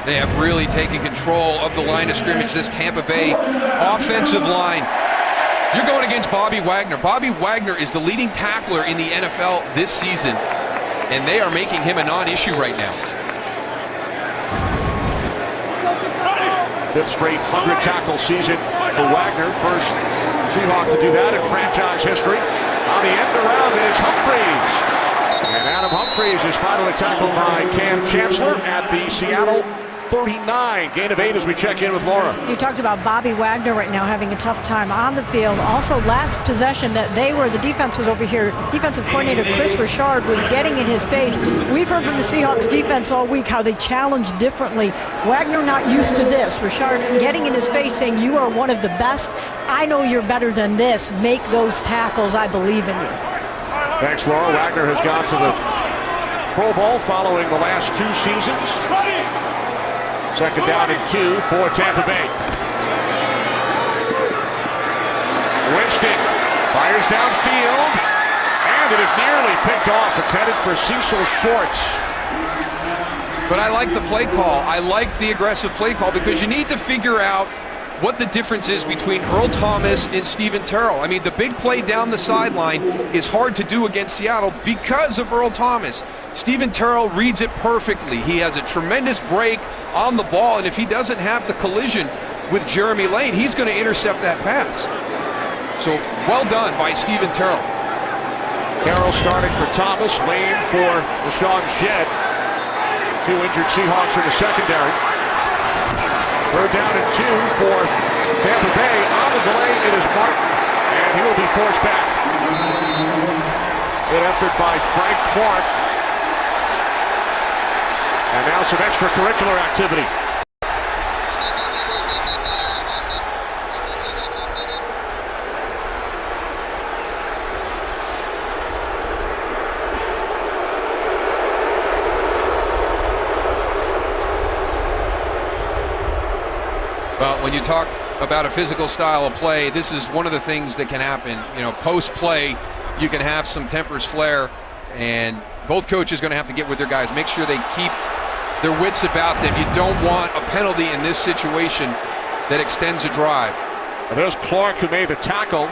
They have really taken control of the line of scrimmage, this Tampa Bay offensive line. You're going against Bobby Wagner. Bobby Wagner is the leading tackler in the NFL this season, and they are making him a non-issue right now. 5th straight 100-tackle season for Wagner. First Seahawk to do that in franchise history. On the end around, it is Humphreys. And Adam Humphreys is finally tackled by Cam Chancellor at the Seattle 39. Gain of 8 as we check in with Laura. You talked about Bobby Wagner right now having a tough time on the field. Also, last possession that the defense was over here. Defensive coordinator Chris Richard was getting in his face. We've heard from the Seahawks defense all week how they challenge differently. Wagner not used to this. Richard getting in his face saying, you are one of the best. I know you're better than this. Make those tackles. I believe in you. Thanks, Laura. Wagner has gone to the Pro Bowl following the last 2 seasons. Second down and 2 for Tampa Bay. Winston fires downfield, and it is nearly picked off, intended for Cecil Shorts. But I like the play call. I like the aggressive play call because you need to figure out what the difference is between Earl Thomas and Steven Terrell. I mean, the big play down the sideline is hard to do against Seattle because of Earl Thomas. Steven Terrell reads it perfectly. He has a tremendous break on the ball, and if he doesn't have the collision with Jeremy Lane, he's going to intercept that pass. So, well done by Steven Terrell. Terrell starting for Thomas, Lane for Deshaun Shedd. 2 injured Seahawks in the secondary. Third down and 2 for Tampa Bay. On the delay, it is Martin, and he will be forced back. Good effort by Frank Clark. And now some extracurricular activity. Well, when you talk about a physical style of play, this is one of the things that can happen. Post-play, you can have some tempers flare, and both coaches are going to have to get with their guys, make sure they keep their wits about them. You don't want a penalty in this situation that extends a drive. And there's Clark, who made the tackle.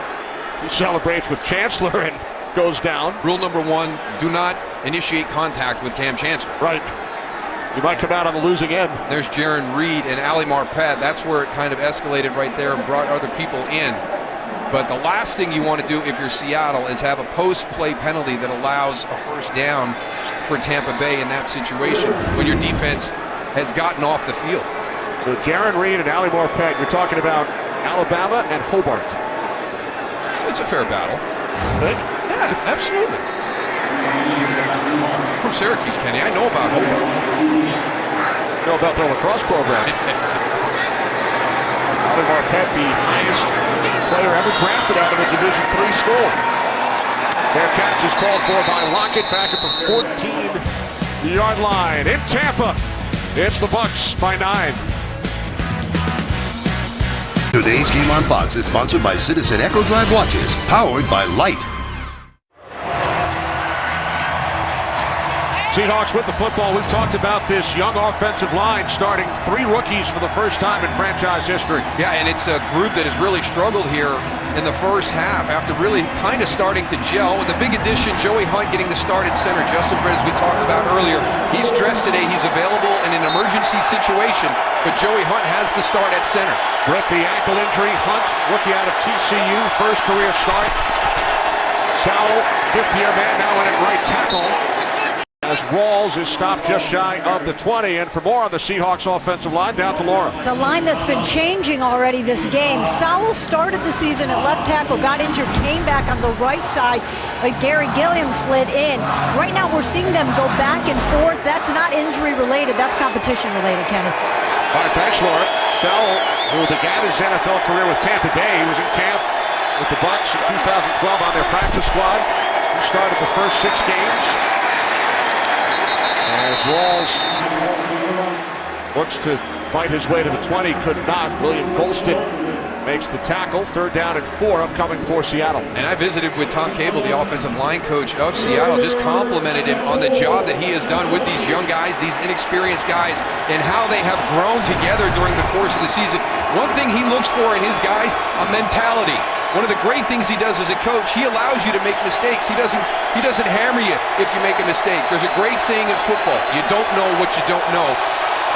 He celebrates with Chancellor and goes down. Rule number 1, do not initiate contact with Cam Chancellor. Right. You might come out on the losing end. There's Jaron Reed and Ali Marpet. That's where it kind of escalated right there and brought other people in. But the last thing you want to do if you're Seattle is have a post-play penalty that allows a first down for Tampa Bay in that situation when your defense has gotten off the field. So Jaron Reed and Ali Marpet, you're talking about Alabama and Hobart. It's a fair battle. Right? Yeah, absolutely. From Syracuse, Kenny. I know about Hobart. You know about their lacrosse program. Ali Marpet, the highest player ever drafted out of a Division III school. Their catch is called for by Lockett back at the 14-yard line. In Tampa, it's the Bucs by 9. Today's Game on Fox is sponsored by Citizen Echo Drive watches, powered by Light. Seahawks with the football. We've talked about this young offensive line starting 3 rookies for the first time in franchise history. Yeah, and it's a group that has really struggled here in the first half after really kind of starting to gel. With the big addition, Joey Hunt getting the start at center. Justin Britt, as we talked about earlier, he's dressed today. He's available in an emergency situation, but Joey Hunt has the start at center. Britt, the ankle injury. Hunt, rookie out of TCU, first career start. Sowell, 5th-year man, now in at right tackle, as Rawls is stopped just shy of the 20. And for more on the Seahawks offensive line, down to Laura. The line that's been changing already this game. Sowell started the season at left tackle, got injured, came back on the right side, but Gary Gilliam slid in. Right now we're seeing them go back and forth. That's not injury related, that's competition related, Kenny. All right, thanks, Laura. Sowell, who began his NFL career with Tampa Bay, he was in camp with the Bucs in 2012 on their practice squad. He started the first 6 games. As Rawls looks to fight his way to the 20, could not. William Golston makes the tackle. 3rd down and 4 upcoming for Seattle. And I visited with Tom Cable, the offensive line coach of Seattle, just complimented him on the job that he has done with these young guys, these inexperienced guys, and how they have grown together during the course of the season. One thing he looks for in his guys, a mentality. One of the great things he does as a coach, he allows you to make mistakes. He doesn't hammer you if you make a mistake. There's a great saying in football, you don't know what you don't know.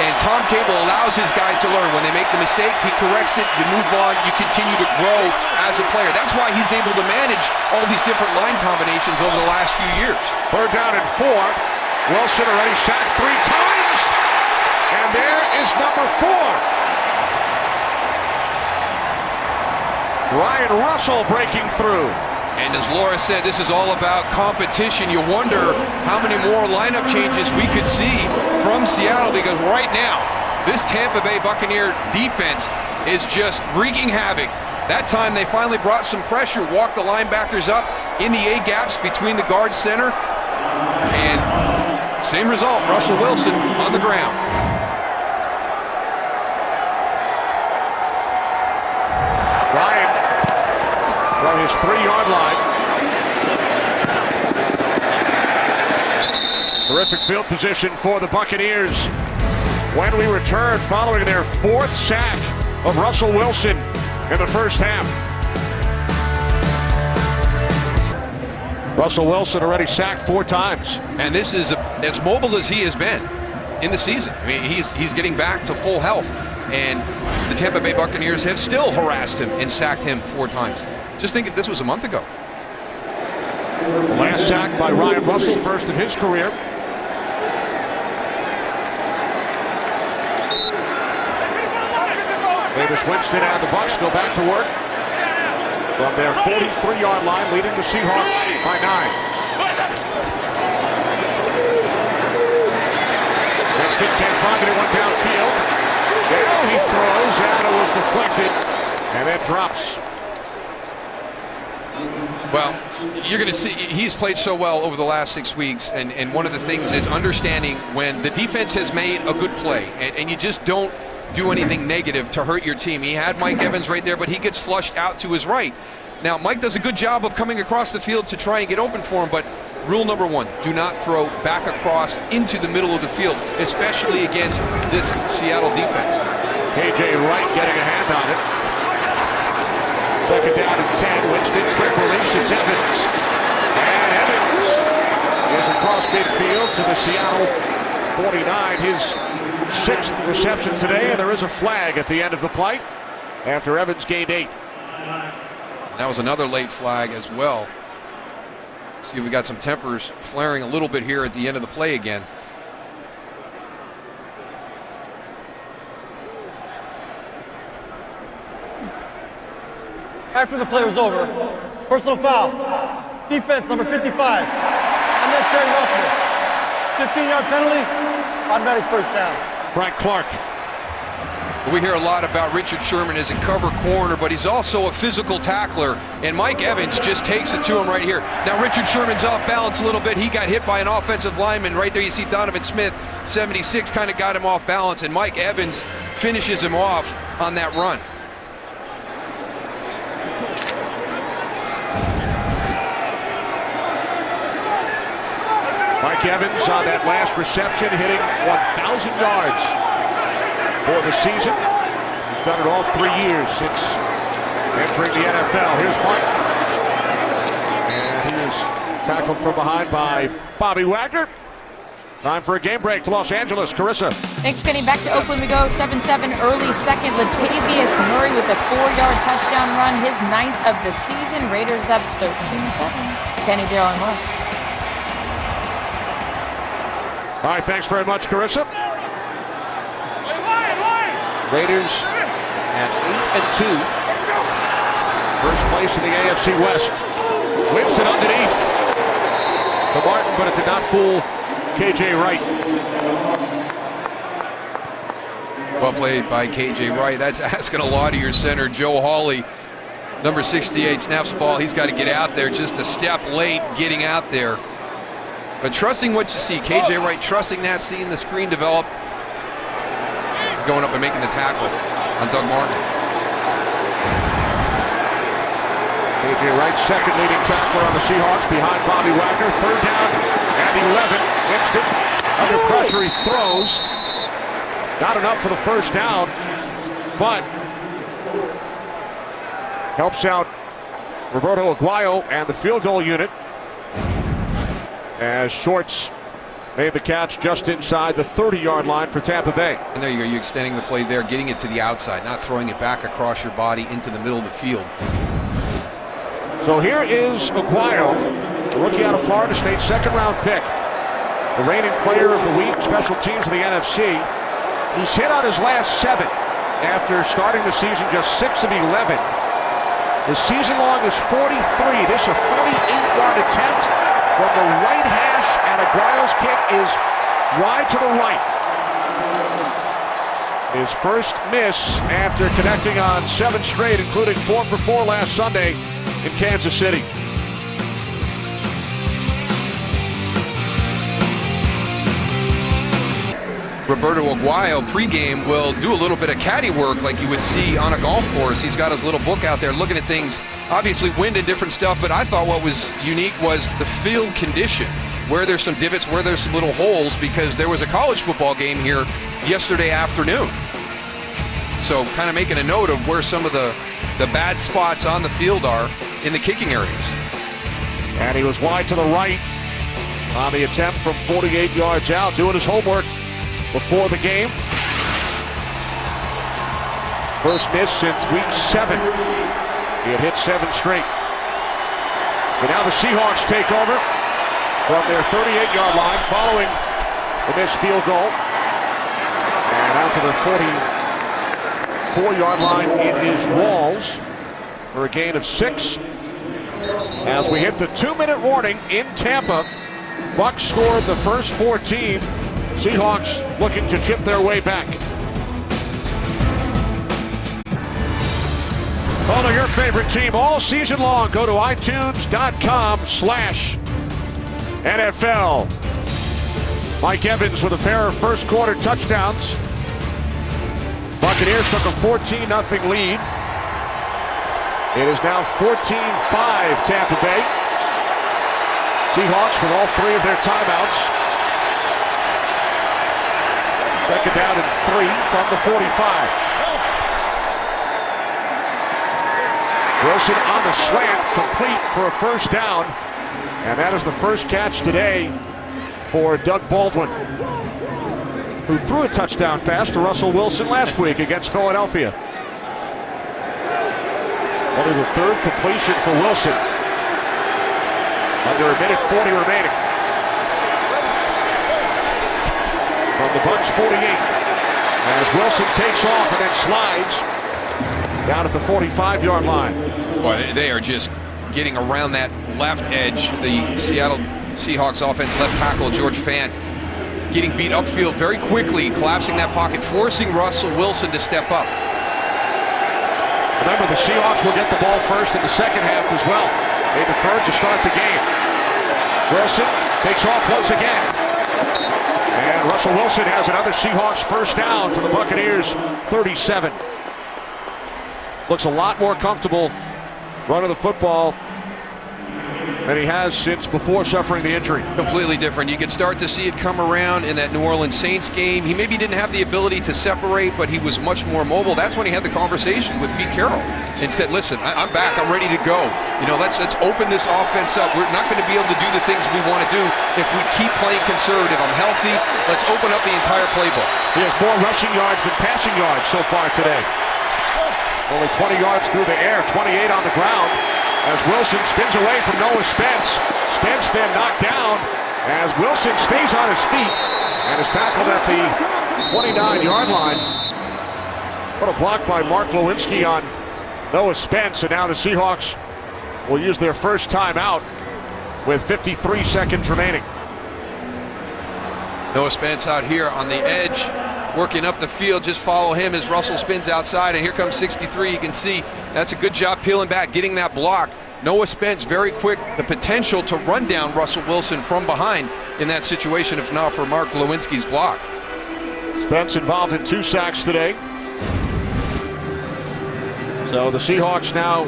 And Tom Cable allows his guys to learn. When they make the mistake, he corrects it, you move on, you continue to grow as a player. That's why he's able to manage all these different line combinations over the last few years. 3rd down and 4. Wilson already sacked 3 times. And there is number 4. Ryan Russell breaking through. And as Laura said, this is all about competition. You wonder how many more lineup changes we could see from Seattle, because right now, this Tampa Bay Buccaneer defense is just wreaking havoc. That time they finally brought some pressure, walked the linebackers up in the A gaps between the guard center, and same result, Russell Wilson on the ground. Ryan from his 3-yard line. Terrific field position for the Buccaneers when we return following their 4th sack of Russell Wilson in the first half. Russell Wilson already sacked 4 times. And this is as mobile as he has been in the season. I mean, he's getting back to full health. And the Tampa Bay Buccaneers have still harassed him and sacked him 4 times. Just think if this was a month ago. The last sack by Ryan Russell, first in his career. Davis Winston and the Bucs go back to work from their 43-yard line, leading the Seahawks by 9. Winston can't find anyone downfield. Now he throws, and it was deflected, and it drops. Well, you're going to see he's played so well over the last 6 weeks, and one of the things is understanding when the defense has made a good play, and you just don't do anything negative to hurt your team. He had Mike Evans right there, but he gets flushed out to his right. Now, Mike does a good job of coming across the field to try and get open for him, but rule number one, do not throw back across into the middle of the field, especially against this Seattle defense. KJ Wright getting a hand on it. Second down and 10. Winston, quick release. It's Evans. And Evans is across midfield to the Seattle 49. His 6th reception today, and there is a flag at the end of the play after Evans gained 8. That was another late flag as well. See, we got some tempers flaring a little bit here at the end of the play again. After the play was over, personal foul. Defense number 55. Unnecessary roughness. 15-yard penalty. Automatic first down. Frank Clark. We hear a lot about Richard Sherman as a cover corner, but he's also a physical tackler, and Mike Evans just takes it to him right here. Now Richard Sherman's off balance a little bit. He got hit by an offensive lineman. Right there you see Donovan Smith, 76, kind of got him off balance, and Mike Evans finishes him off on that run. Mike Evans on that last reception, hitting 1,000 yards for the season. He's done it all 3 years since entering the NFL. Here's Mark. And he is tackled from behind by Bobby Wagner. Time for a game break to Los Angeles. Carissa. Thanks, Kenny. Back to Oakland we go. 7-7 early second. Latavius Murray with a 4-yard touchdown run. His 9th of the season. Raiders up 13-7. Kenny, Daryl, and more. All right, thanks very much, Carissa. Raiders at 8-2. First place in the AFC West. Winston underneath to Martin, but it did not fool KJ Wright. Well played by KJ Wright. That's asking a lot of your center, Joe Hawley. Number 68 snaps the ball. He's got to get out there just a step late getting out there. But trusting what you see, KJ Wright trusting that, seeing the screen develop, going up and making the tackle on Doug Martin. KJ Wright, second leading tackler on the Seahawks behind Bobby Wagner. 3rd down and 11. Winston under pressure, he throws. Not enough for the first down, but helps out Roberto Aguayo and the field goal unit, as Shorts made the catch just inside the 30-yard line for Tampa Bay. And there you go, you're extending the play there, getting it to the outside, not throwing it back across your body into the middle of the field. So here is Aguayo, the rookie out of Florida State, 2nd-round pick. The reigning player of the week, special teams of the NFC. He's hit on his last 7 after starting the season just 6 of 11. The season long is 43. This is a 48-yard attempt from the right hash, and Aguayo's kick is wide to the right. His first miss after connecting on 7 straight, including 4 for 4 last Sunday in Kansas City. Roberto Aguayo pregame will do a little bit of caddy work like you would see on a golf course. He's got his little book out there looking at things, obviously wind and different stuff, but I thought what was unique was the field condition, where there's some divots, where there's some little holes, because there was a college football game here yesterday afternoon. So kind of making a note of where some of the bad spots on the field are in the kicking areas. And he was wide to the right on the attempt from 48 yards out, doing his homework before the game. First miss since week 7. He had hit 7 straight. And now the Seahawks take over from their 38-yard line following the missed field goal. And out to the 44-yard line it is Walls for a gain of 6. As we hit the 2-minute warning in Tampa, Bucs scored the first 14. Seahawks looking to chip their way back. Follow your favorite team all season long. Go to iTunes.com/NFL. Mike Evans with a pair of first quarter touchdowns. Buccaneers took a 14-0 lead. It is now 14-5 Tampa Bay. Seahawks with all 3 of their timeouts. Second down and 3 from the 45. Wilson on the slant, complete for a first down. And that is the first catch today for Doug Baldwin, who threw a touchdown pass to Russell Wilson last week against Philadelphia. Only the 3rd completion for Wilson. Under a minute 40 remaining. From the Bucs 48. As Wilson takes off and then slides down at the 45-yard line. Boy, they are just getting around that left edge. The Seattle Seahawks offense left tackle George Fant getting beat upfield very quickly, collapsing that pocket, forcing Russell Wilson to step up. Remember, the Seahawks will get the ball first in the second half as well. They deferred to start the game. Wilson takes off once again. And Russell Wilson has another Seahawks first down to the Buccaneers 37. Looks a lot more comfortable running the football than he has since before suffering the injury. Completely different. You could start to see it come around in that New Orleans Saints game. He maybe didn't have the ability to separate, but he was much more mobile. That's when he had the conversation with Pete Carroll and said, listen, I'm back. I'm ready to go. You know, let's open this offense up. We're not going to be able to do the things we want to do if we keep playing conservative. I'm healthy. Let's open up the entire playbook. He has more rushing yards than passing yards so far today. Only 20 yards through the air, 28 on the ground. As Wilson spins away from Noah Spence. Spence then knocked down as Wilson stays on his feet and is tackled at the 29-yard line. What a block by Mark Lewinsky on Noah Spence, and now the Seahawks will use their first timeout with 53 seconds remaining. Noah Spence out here on the edge, working up the field. Just follow him as Russell spins outside, and here comes 63. You can see that's a good job peeling back, getting that block. Noah Spence very quick, the potential to run down Russell Wilson from behind in that situation, if not for Mark Lewinsky's block. Spence involved in 2 sacks today. So the Seahawks now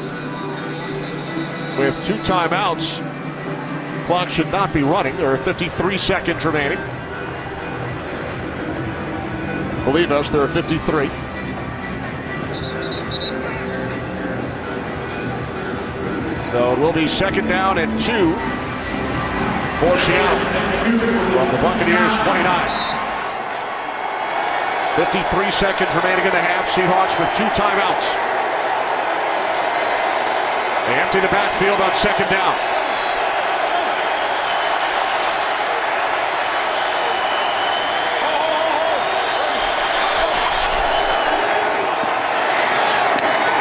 with 2 timeouts. Clock should not be running. There are 53 seconds remaining. Believe us, there are 53. So it will be second down and 2 for Seattle from the Buccaneers 29. 53 seconds remaining in the half. Seahawks with 2 timeouts. They empty the backfield on second down.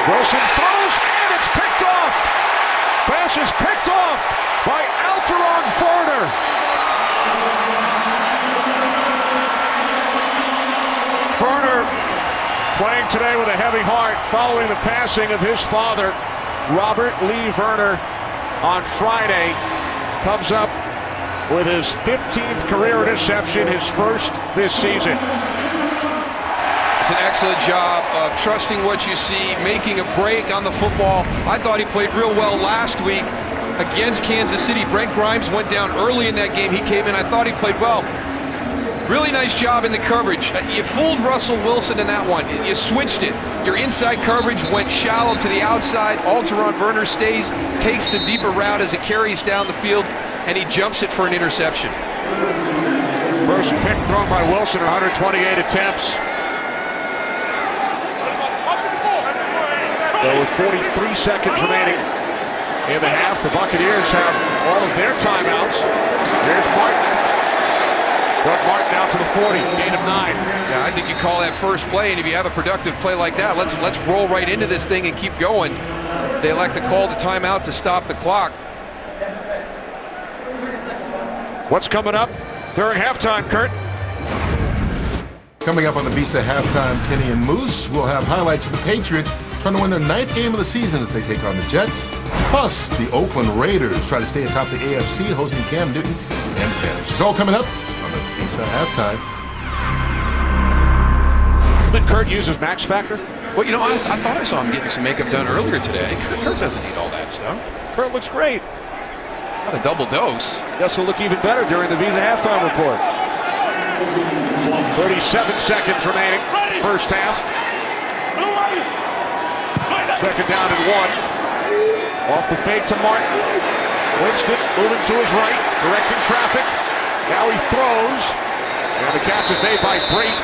Wilson throws, and it's picked off. Pass is picked off by Alteron Forner. Forner playing today with a heavy heart following the passing of his father, Robert Lee Verner, on Friday. Comes up with his 15th career interception, his first this season. It's an excellent job of trusting what you see, making a break on the football. I thought he played real well last week against Kansas City. Brent Grimes went down early in that game. He came in. I thought he played well. Really nice job in the coverage. You fooled Russell Wilson in that one. You switched it. Your inside coverage went shallow to the outside. Alteron Verner stays, takes the deeper route as it carries down the field, and he jumps it for an interception. First pick thrown by Wilson, 128 attempts. So with 43 seconds remaining in the half, the Buccaneers have all of their timeouts. Here's Martin. Doug Martin out to the 40, gain of 9. Yeah, I think you call that first play, and if you have a productive play like that, let's roll right into this thing and keep going. They elect to call the timeout to stop the clock. What's coming up during halftime, Kurt? Coming up on the Visa Halftime, Kenny and Moose will have highlights of the Patriots trying to win their 9th game of the season as they take on the Jets. Plus, the Oakland Raiders try to stay atop the AFC, hosting Cam Newton and the Panthers. It's all coming up on the Visa Halftime. that Kurt uses Max Factor? Well, you know, I thought I saw him getting some makeup done earlier today. Kurt doesn't need all that stuff. Kurt looks great. Not a double dose. Guess he'll look even better during the Visa halftime report. 37 seconds remaining, first half. Second down and 1. Off the fake to Martin. Winston moving to his right, directing traffic. Now he throws. And the catch is made by Brayton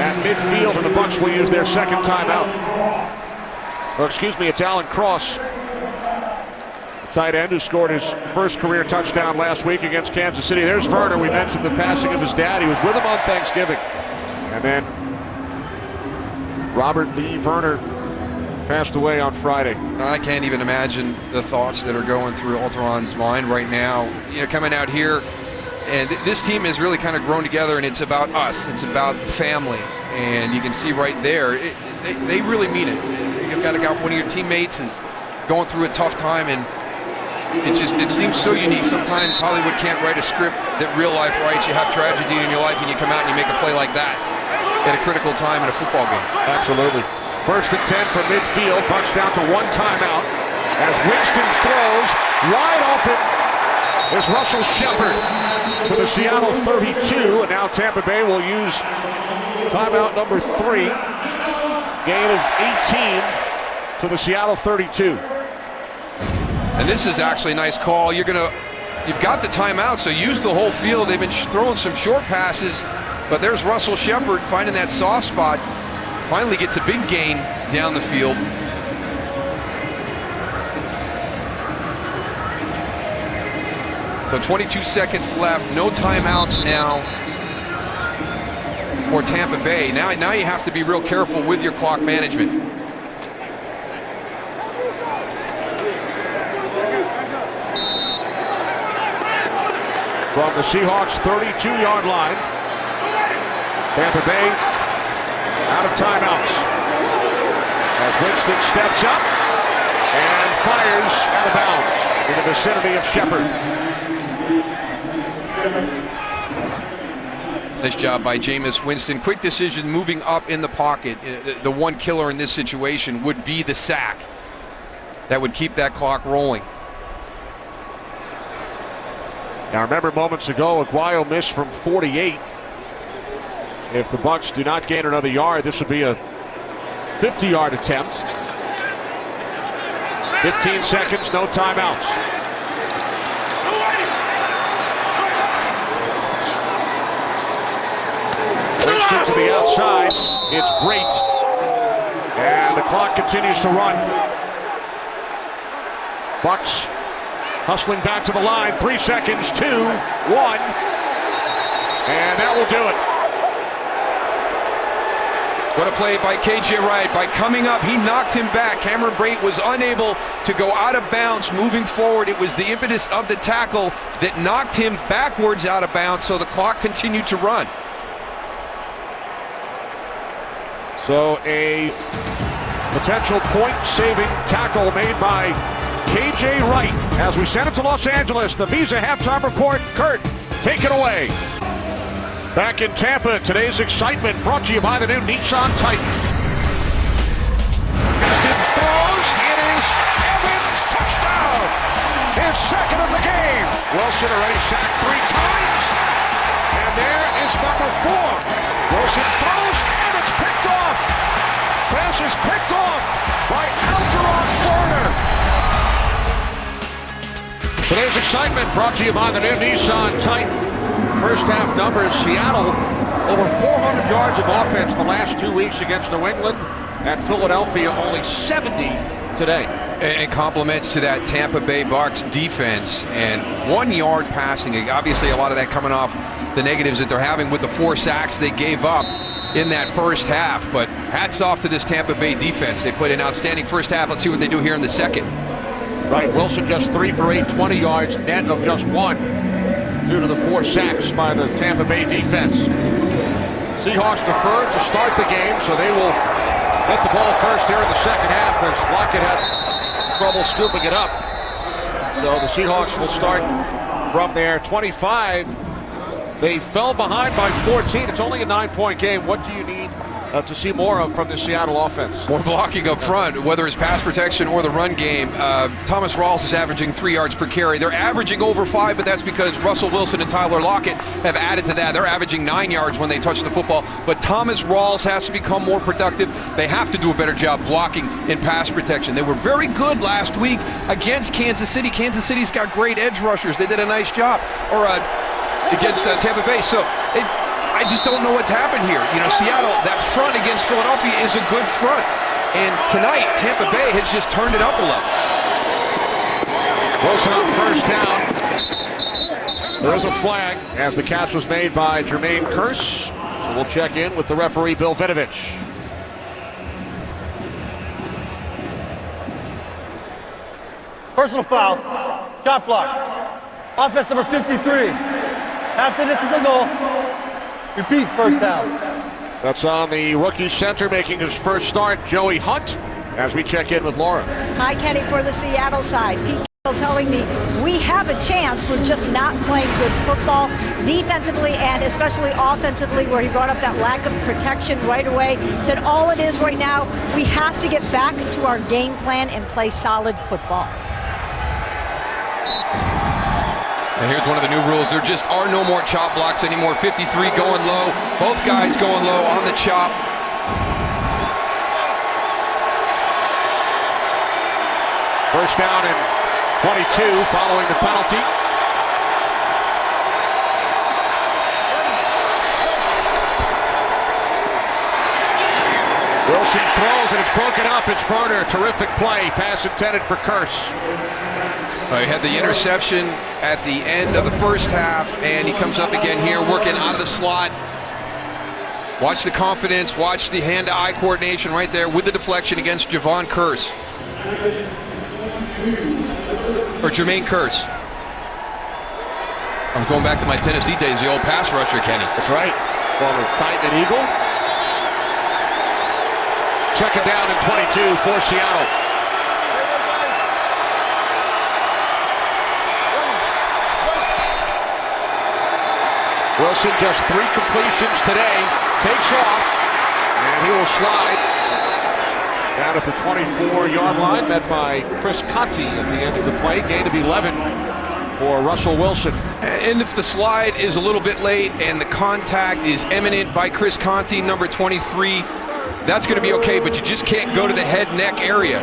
at midfield, and the Bucs will use their second timeout. Or excuse me, it's Alan Cross, the tight end who scored his first career touchdown last week against Kansas City. There's Werner. We mentioned the passing of his dad. He was with him on Thanksgiving. And then Robert Lee Werner passed away on Friday. I can't even imagine the thoughts that are going through Alteron's mind right now. You know, coming out here, and this team has really kind of grown together, and it's about us. It's about family, and you can see right there, they really mean it. You've got one of your teammates is going through a tough time, and it seems so unique. Sometimes Hollywood can't write a script that real life writes. You have tragedy in your life, and you come out and you make a play like that at a critical time in a football game. Absolutely. First and 10 from midfield. Bucs down to 1 timeout as Winston throws. Wide open is Russell Shepard to the Seattle 32. And now Tampa Bay will use timeout number 3. Gain of 18 to the Seattle 32. And this is actually a nice call. You've got the timeout, so use the whole field. They've been throwing some short passes, but there's Russell Shepard finding that soft spot. Finally gets a big gain down the field. So 22 seconds left, no timeouts now for Tampa Bay. Now you have to be real careful with your clock management. From the Seahawks 32-yard line, Tampa Bay out of timeouts as Winston steps up and fires out of bounds in the vicinity of Shepard. Nice job by Jameis Winston. Quick decision moving up in the pocket. The one killer in this situation would be the sack. That would keep that clock rolling. Now remember moments ago, Aguayo missed from 48. If the Bucs do not gain another yard, this would be a 50-yard attempt. 15 seconds, no timeouts. Winston to the outside. It's great. And the clock continues to run. Bucs hustling back to the line. 3 seconds, 2, 1. And that will do it. What a play by KJ Wright. By coming up, he knocked him back. Cameron Brate was unable to go out of bounds moving forward. It was the impetus of the tackle that knocked him backwards out of bounds, so the clock continued to run. So a potential point-saving tackle made by KJ Wright. As we send it to Los Angeles, the Visa halftime report. Kurt, take it away. Back in Tampa, today's excitement brought to you by the new Nissan Titan. Winston throws. It is Evans. Touchdown. His second of the game. Wilson already sacked 3 times. And there is number 4. Wilson throws, and it's picked off. Pass is picked off by Alteron Werner. Today's excitement brought to you by the new Nissan Titan. First half numbers, Seattle over 400 yards of offense the last 2 weeks against New England, and Philadelphia only 70 today. And compliments to that Tampa Bay Bucs defense, and 1 yard passing. Obviously a lot of that coming off the negatives that they're having with the 4 sacks they gave up in that first half, but hats off to this Tampa Bay defense. They played an outstanding first half. Let's see what they do here in the second. Right, Wilson just 3 for 8, 20 yards, net of just 1. Due to the 4 sacks by the Tampa Bay defense. Seahawks deferred to start the game, so they will get the ball first here in the second half as Lockett had trouble scooping it up. So the Seahawks will start from their 25. They fell behind by 14. It's only a 9-point game. What do you need to see more of from the Seattle offense. More blocking up front, whether it's pass protection or the run game. Thomas Rawls is averaging 3 yards per carry. They're averaging over 5, but that's because Russell Wilson and Tyler Lockett have added to that. They're averaging 9 yards when they touch the football. But Thomas Rawls has to become more productive. They have to do a better job blocking in pass protection. They were very good last week against Kansas City. Kansas City's got great edge rushers. They did a nice job. Against Tampa Bay. So I just don't know what's happened here. You know, Seattle, that front against Philadelphia is a good front. And tonight, Tampa Bay has just turned it up a level. Wilson on first down. There is a flag as the catch was made by Jermaine Kearse. So we'll check in with the referee, Bill Vinovich. Personal foul. Shot block. Offense number 53. Half the distance to goal. Repeat, first down. That's on the rookie center making his first start, Joey Hunt, as we check in with Laura. Hi, Kenny, for the Seattle side. Pete telling me we have a chance. We're just not playing good football defensively and especially offensively, where he brought up that lack of protection right away. Said all it is right now, we have to get back to our game plan and play solid football. And here's one of the new rules. There just are no more chop blocks anymore. 53 going low. Both guys going low on the chop. First down and 22 following the penalty. Wilson throws and it's broken up. It's Verner. Terrific play. Pass intended for Kearse. He had the interception at the end of the first half, and he comes up again here, working out of the slot. Watch the confidence, watch the hand-to-eye coordination right there with the deflection against Javon Kearse. Or Jermaine Kearse. I'm going back to my Tennessee days, the old pass rusher, Kenny. That's right. Former Titan and Eagle. Second down and 22 for Seattle. Wilson just 3 completions today, takes off, and he will slide down at the 24-yard line, met by Chris Conti at the end of the play. Gain of 11 for Russell Wilson. And if the slide is a little bit late and the contact is imminent by Chris Conti, number 23, that's going to be okay, but you just can't go to the head-neck area.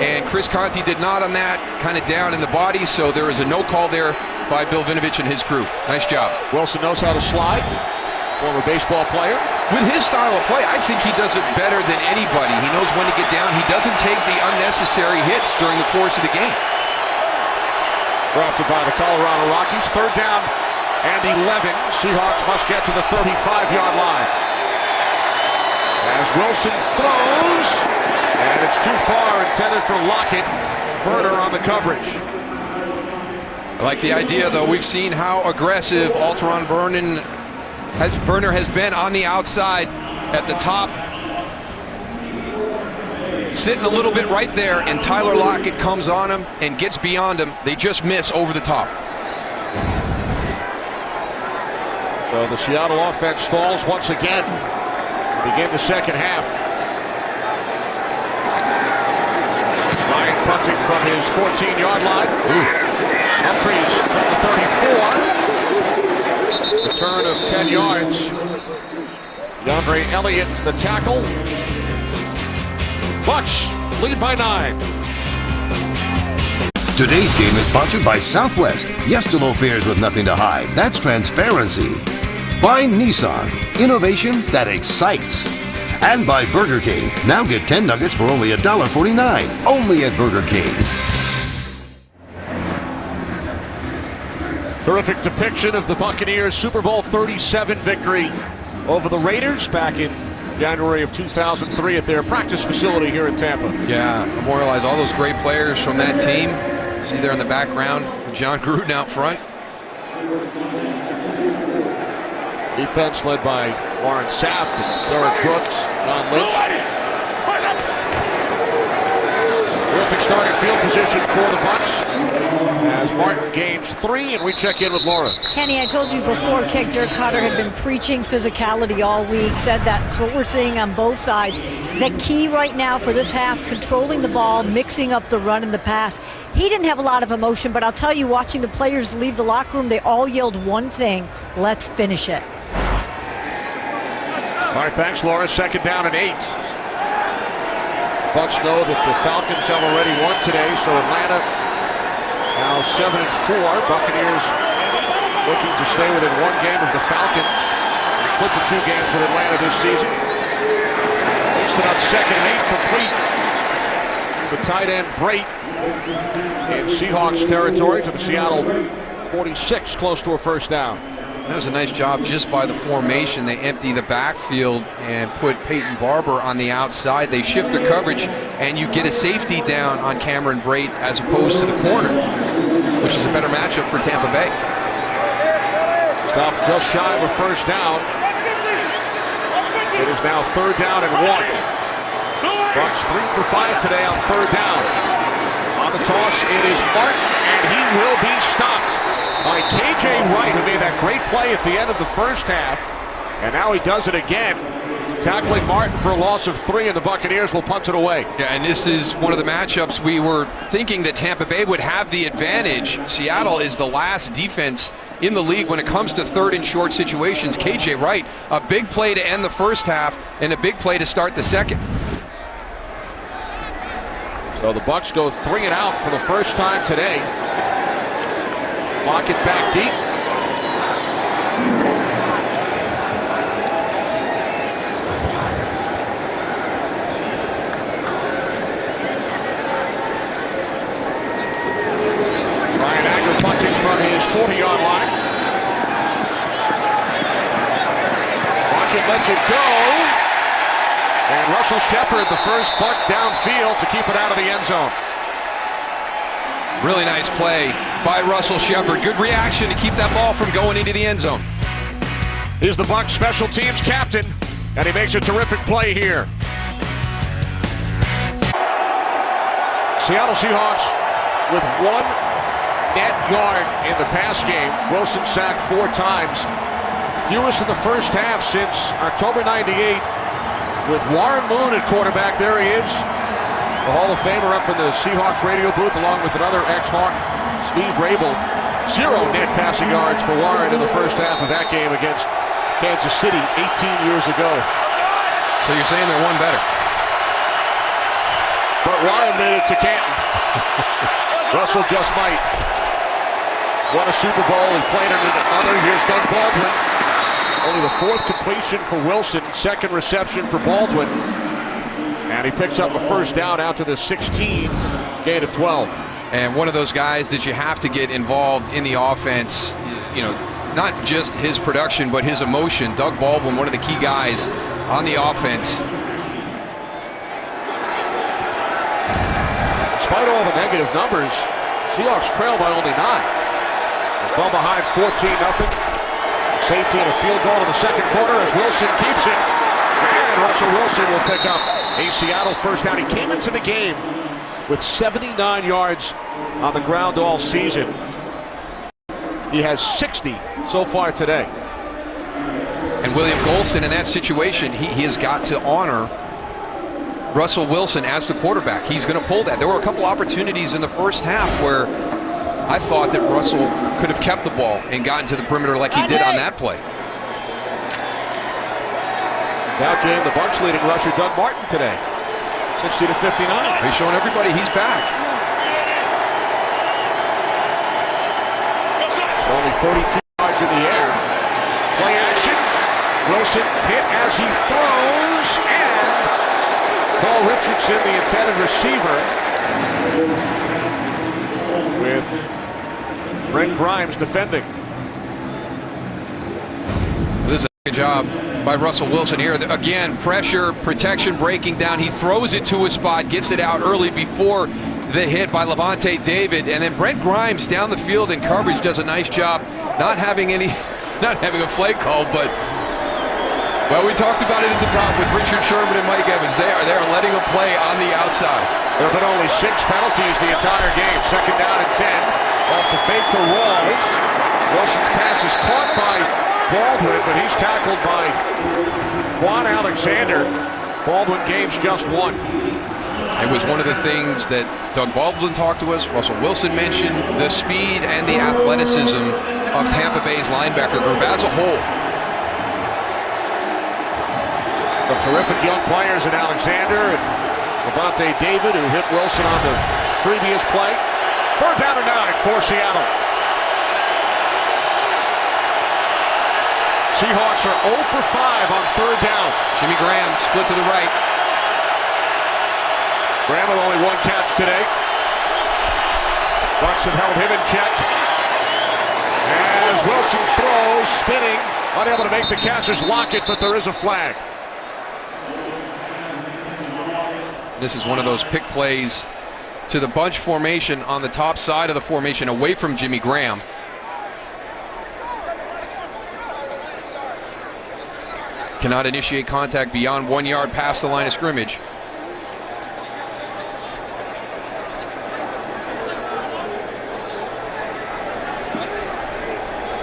And Chris Conti did not on that, kind of down in the body, so there is a no call there by Bill Vinovich and his crew. Nice job. Wilson knows how to slide. Former baseball player. With his style of play, I think he does it better than anybody. He knows when to get down. He doesn't take the unnecessary hits during the course of the game. Drafted by the Colorado Rockies. Third down and 11. Seahawks must get to the 35-yard line. As Wilson throws, and it's too far, intended for Lockett. Verner on the coverage. I like the idea, though. We've seen how aggressive Alteron Verner has been on the outside at the top. Sitting a little bit right there, and Tyler Lockett comes on him and gets beyond him. They just miss over the top. So the Seattle offense stalls once again. Begin the second half. Ryan punting from his 14-yard line. Humphreys from the 34. Return of 10 yards. DeAndre Elliott, the tackle. Bucs lead by 9. Today's game is sponsored by Southwest. Yes to low fares with nothing to hide. That's transparency. By Nissan. Innovation that excites. And by Burger King. Now get 10 nuggets for only $1.49. Only at Burger King. Terrific depiction of the Buccaneers' Super Bowl 37 victory over the Raiders back in January of 2003 at their practice facility here in Tampa. Yeah, memorialize all those great players from that team. See there in the background, John Gruden out front. Defense led by Warren Sapp, Derek Brooks, Don Lynch. Terrific starting field position for the Bucs as Martin gains 3, and we check in with Laura. Kenny, I told you before kick, Dirk Cotter had been preaching physicality all week, said that's what we're seeing on both sides. The key right now for this half, controlling the ball, mixing up the run and the pass. He didn't have a lot of emotion, but I'll tell you, watching the players leave the locker room, they all yelled one thing: let's finish it. All right, thanks, Laura. 2nd down and 8. Bucs know that the Falcons have already won today, so Atlanta now 7-4. Buccaneers looking to stay within 1 game of the Falcons. Split the 2 games with Atlanta this season. Houston on 2nd and 8, complete. The tight end Brate in Seahawks territory to the Seattle 46, close to a 1st down. That was a nice job just by the formation. They empty the backfield and put Peyton Barber on the outside. They shift their coverage, and you get a safety down on Cameron Brate as opposed to the corner, which is a better matchup for Tampa Bay. Stop just shy of a 1st down. It is now 3rd down and 1. Bucs 3 for 5 today on 3rd down. On the toss, it is Martin, and he will be stopped by K.J. Wright, who made that great play at the end of the 1st half. And now he does it again, tackling Martin for a loss of 3, and the Buccaneers will punt it away. Yeah, and this is one of the matchups we were thinking that Tampa Bay would have the advantage. Seattle is the last defense in the league when it comes to 3rd and short situations. K.J. Wright, a big play to end the 1st half and a big play to start the 2nd. So the Bucs go 3 and out for the 1st time today. Lock it back deep. Ryan Agger punting from his 40-yard line. Lockett lets it go. And Russell Shepard, the first Buck downfield to keep it out of the end zone. Really nice play by Russell Shepard. Good reaction to keep that ball from going into the end zone. He's the Bucs special teams captain, and he makes a terrific play here. Seattle Seahawks with 1 net yard in the pass game. Wilson sacked 4 times. Fewest in the 1st half since October '98. With Warren Moon at quarterback, there he is. The Hall of Famer up in the Seahawks radio booth along with another ex-Hawk, Steve Rabel. 0 net passing yards for Warren in the 1st half of that game against Kansas City 18 years ago. So you're saying they're one better? But Warren made it to Canton. Russell just might. Won a Super Bowl. He played in another. Here's Doug Baldwin. Only the 4th completion for Wilson, 2nd reception for Baldwin. And he picks up a 1st down out to the 16, gain of 12. And one of those guys that you have to get involved in the offense, you know, not just his production, but his emotion. Doug Baldwin, one of the key guys on the offense. Despite all the negative numbers, Seahawks trail by only 9. They fell behind 14-0. Safety and a field goal in the 2nd quarter as Wilson keeps it. And Russell Wilson will pick up a Seattle 1st down. He came into the game with 79 yards on the ground all season. He has 60 so far today. And William Golston in that situation, he has got to honor Russell Wilson as the quarterback. He's going to pull that. There were a couple opportunities in the 1st half where I thought that Russell could have kept the ball and gotten to the perimeter like he did on that play. That game, the Bucs leading rusher Doug Martin today, 60-59. He's showing everybody he's back. Only 32 yards in the air. Play action. Wilson hit as he throws, and Paul Richardson, the intended receiver, with Brent Grimes defending. This is a good job by Russell Wilson here. Again, pressure, protection, breaking down. He throws it to a spot, gets it out early before the hit by Levante David, and then Brent Grimes down the field in coverage does a nice job, not having a flag call, but well, we talked about it at the top with Richard Sherman and Mike Evans. They are letting a play on the outside. There have been only 6 penalties the entire game. 2nd down and 10. Off the fake to Rawls. Wilson's pass is caught by Baldwin, but he's tackled by Quan Alexander. Baldwin gains just one. It was one of the things that Doug Baldwin talked to us, Russell Wilson mentioned, the speed and the athleticism of Tampa Bay's linebacker group as a whole. Some terrific young players in Alexander and Levante David, who hit Wilson on the previous play. 3rd down and 9 for Seattle. Seahawks are 0 for 5 on 3rd down. Jimmy Graham split to the right. Graham with only one catch today. Bucs have held him in check. As Wilson throws, spinning, unable to make the catch is Lockett, but there is a flag. This is one of those pick plays to the bunch formation on the top side of the formation away from Jimmy Graham. Cannot initiate contact beyond 1 yard past the line of scrimmage.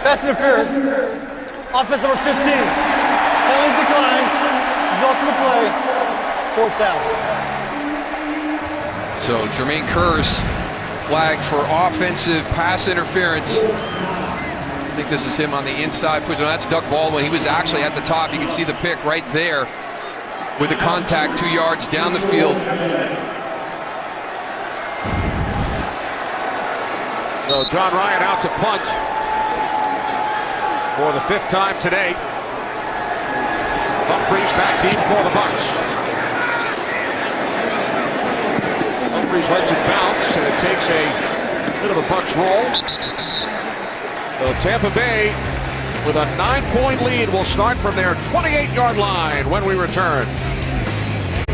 Pass interference. Offense number 15. Penalty decline. Result of the play. 4th down. So Jermaine Kearse flagged for offensive pass interference. I think this is him on the inside push. No, that's Doug Baldwin. He was actually at the top. You can see the pick right there with the contact 2 yards down the field. So John Ryan out to punt for the 5th time today. Humphreys back deep for the Bucs. Humphreys lets it bounce, and it takes a bit of a Bucs roll. So Tampa Bay, with a 9-point lead, will start from their 28-yard line when we return.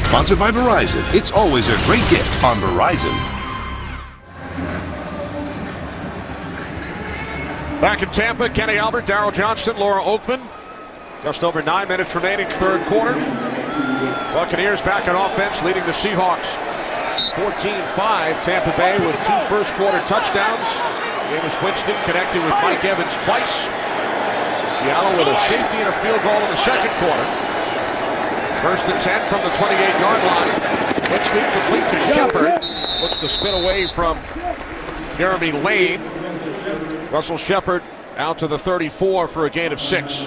Sponsored by Verizon. It's always a great gift on Verizon. Back in Tampa, Kenny Albert, Darryl Johnston, Laura Oakman. Just over 9 minutes remaining, 3rd quarter. Buccaneers back on offense, leading the Seahawks 14-5. Tampa Bay with 2 first-quarter touchdowns. Jameis Winston connecting with Mike Evans twice. Seattle with a safety and a field goal in the 2nd quarter. 1st and 10 from the 28-yard line. Winston complete to Shepard. Looks to spin away from Jeremy Lane. Russell Shepard out to the 34 for a gain of 6.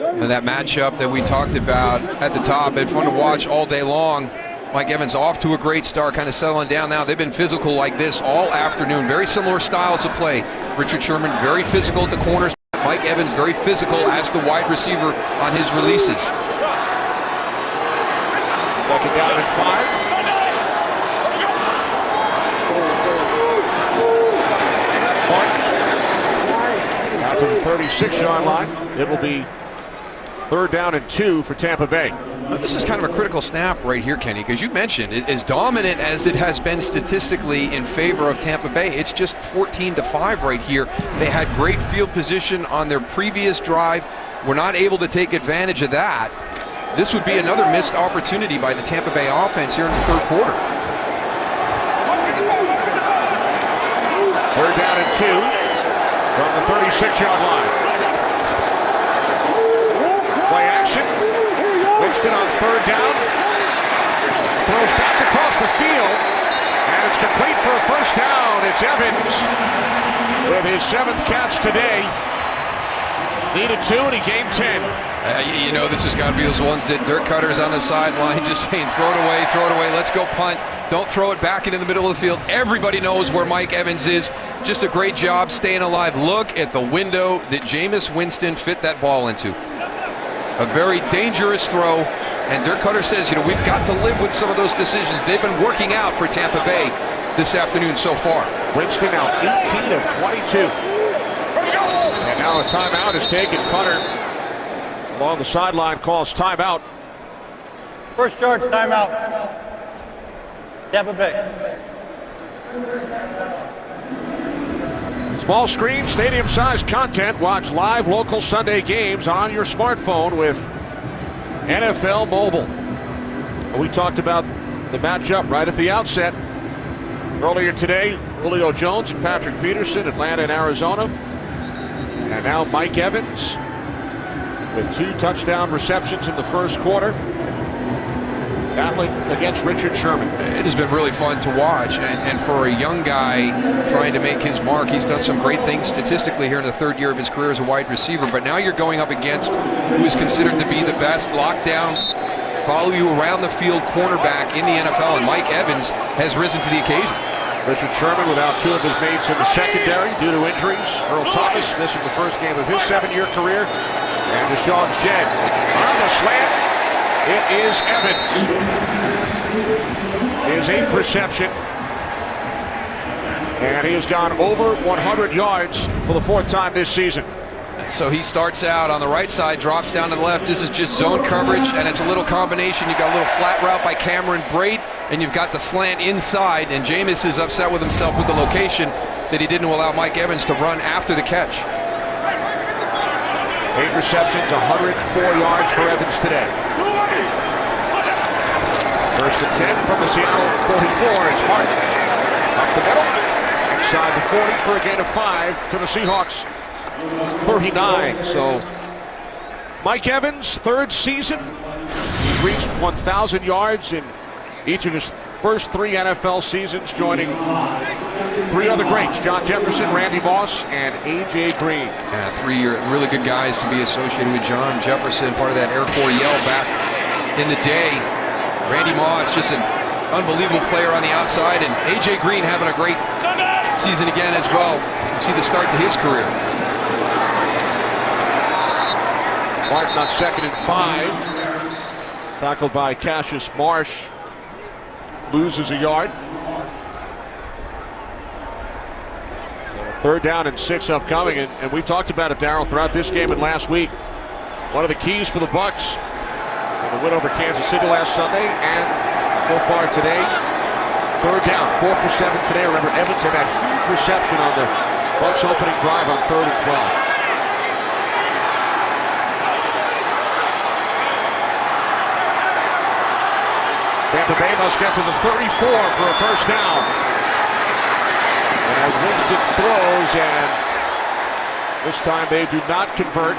And that matchup that we talked about at the top, been fun to watch all day long. Mike Evans off to a great start, kind of settling down now. They've been physical like this all afternoon. Very similar styles of play. Richard Sherman very physical at the corners. Mike Evans very physical as the wide receiver on his releases. 2nd down and 5. Out to the 36-yard line. It will be 3rd down and 2 for Tampa Bay. Well, this is kind of a critical snap right here, Kenny, because you mentioned as dominant as it has been statistically in favor of Tampa Bay, it's just 14-5 right here. They had great field position on their previous drive. We're not able to take advantage of that. This would be another missed opportunity by the Tampa Bay offense here in the 3rd quarter. 3rd down and 2 from the 36-yard line. Play action. Winston on 3rd down. Throws back across the field. And it's complete for a 1st down. It's Evans with his 7th catch today. Needed 2 and he gained 10. You know, this has got to be those ones that Dirk Cutter's on the sideline just saying, throw it away, let's go punt. Don't throw it back into the middle of the field. Everybody knows where Mike Evans is. Just a great job staying alive. Look at the window that Jameis Winston fit that ball into. A very dangerous throw. And Dirk Cutter says, you know, we've got to live with some of those decisions. They've been working out for Tampa Bay this afternoon so far. Winston now 18 of 22. And now a timeout is taken. Cutter along the sideline calls timeout. First charge, timeout. Tampa Bay. Small screen, stadium-sized content. Watch live local Sunday games on your smartphone with NFL Mobile. We talked about the matchup right at the outset. Earlier today, Julio Jones and Patrick Peterson, Atlanta and Arizona. And now Mike Evans with 2 touchdown receptions in the first quarter, battling against Richard Sherman. It has been really fun to watch, and for a young guy trying to make his mark, he's done some great things statistically here in the 3rd year of his career as a wide receiver, but now you're going up against who is considered to be the best lockdown, follow you around the field cornerback in the NFL, and Mike Evans has risen to the occasion. Richard Sherman without 2 of his mates in the secondary due to injuries. Earl Thomas missing the first game of his 7-year career. And Deshaun Shedd on the slant. It is Evans. His 8th reception. And he has gone over 100 yards for the 4th time this season. So he starts out on the right side, drops down to the left. This is just zone coverage, and it's a little combination. You've got a little flat route by Cameron Brate, and you've got the slant inside, and Jameis is upset with himself with the location that he didn't allow Mike Evans to run after the catch. 8 receptions, 104 yards for Evans today. First and 10 from the Seattle 44. It's Martin up the middle, inside the 40 for a gain of 5 to the Seahawks 39. So Mike Evans, 3rd season. He's reached 1,000 yards in each of his first 3 NFL seasons, joining 3 other greats: John Jefferson, Randy Moss, and A.J. Green. Yeah, 3 really good guys to be associated with John Jefferson, part of that Air Corps yell back in the day. Randy Moss, just an unbelievable player on the outside, and A.J. Green having a great season again as well. You see the start to his career. Martin on 2nd and 5. Tackled by Cassius Marsh. Loses a yard. 3rd down and 6 upcoming, and we've talked about it, Darryl, throughout this game and last week. One of the keys for the Bucs in the win over Kansas City last Sunday, and so far today, 3rd down, 4 for 7 today. Remember, Evans had that huge reception on the Bucs opening drive on 3rd and 12. Tampa Bay must get to the 34 for a first down. As Winston throws, and this time they do not convert.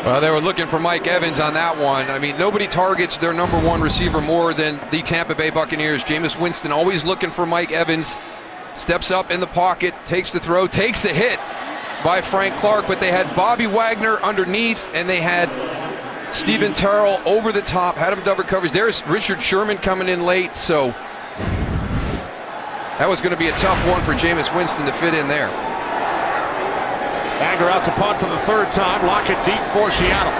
Well, they were looking for Mike Evans on that one. I mean, nobody targets their number 1 receiver more than the Tampa Bay Buccaneers. Jameis Winston always looking for Mike Evans. Steps up in the pocket, takes the throw, takes a hit by Frank Clark, but they had Bobby Wagner underneath, and they had Stephen Terrell over the top, had him double coverage. There's Richard Sherman coming in late, so that was going to be a tough one for Jameis Winston to fit in there. Wagner out to punt for the 3rd time. Lockett deep for Seattle.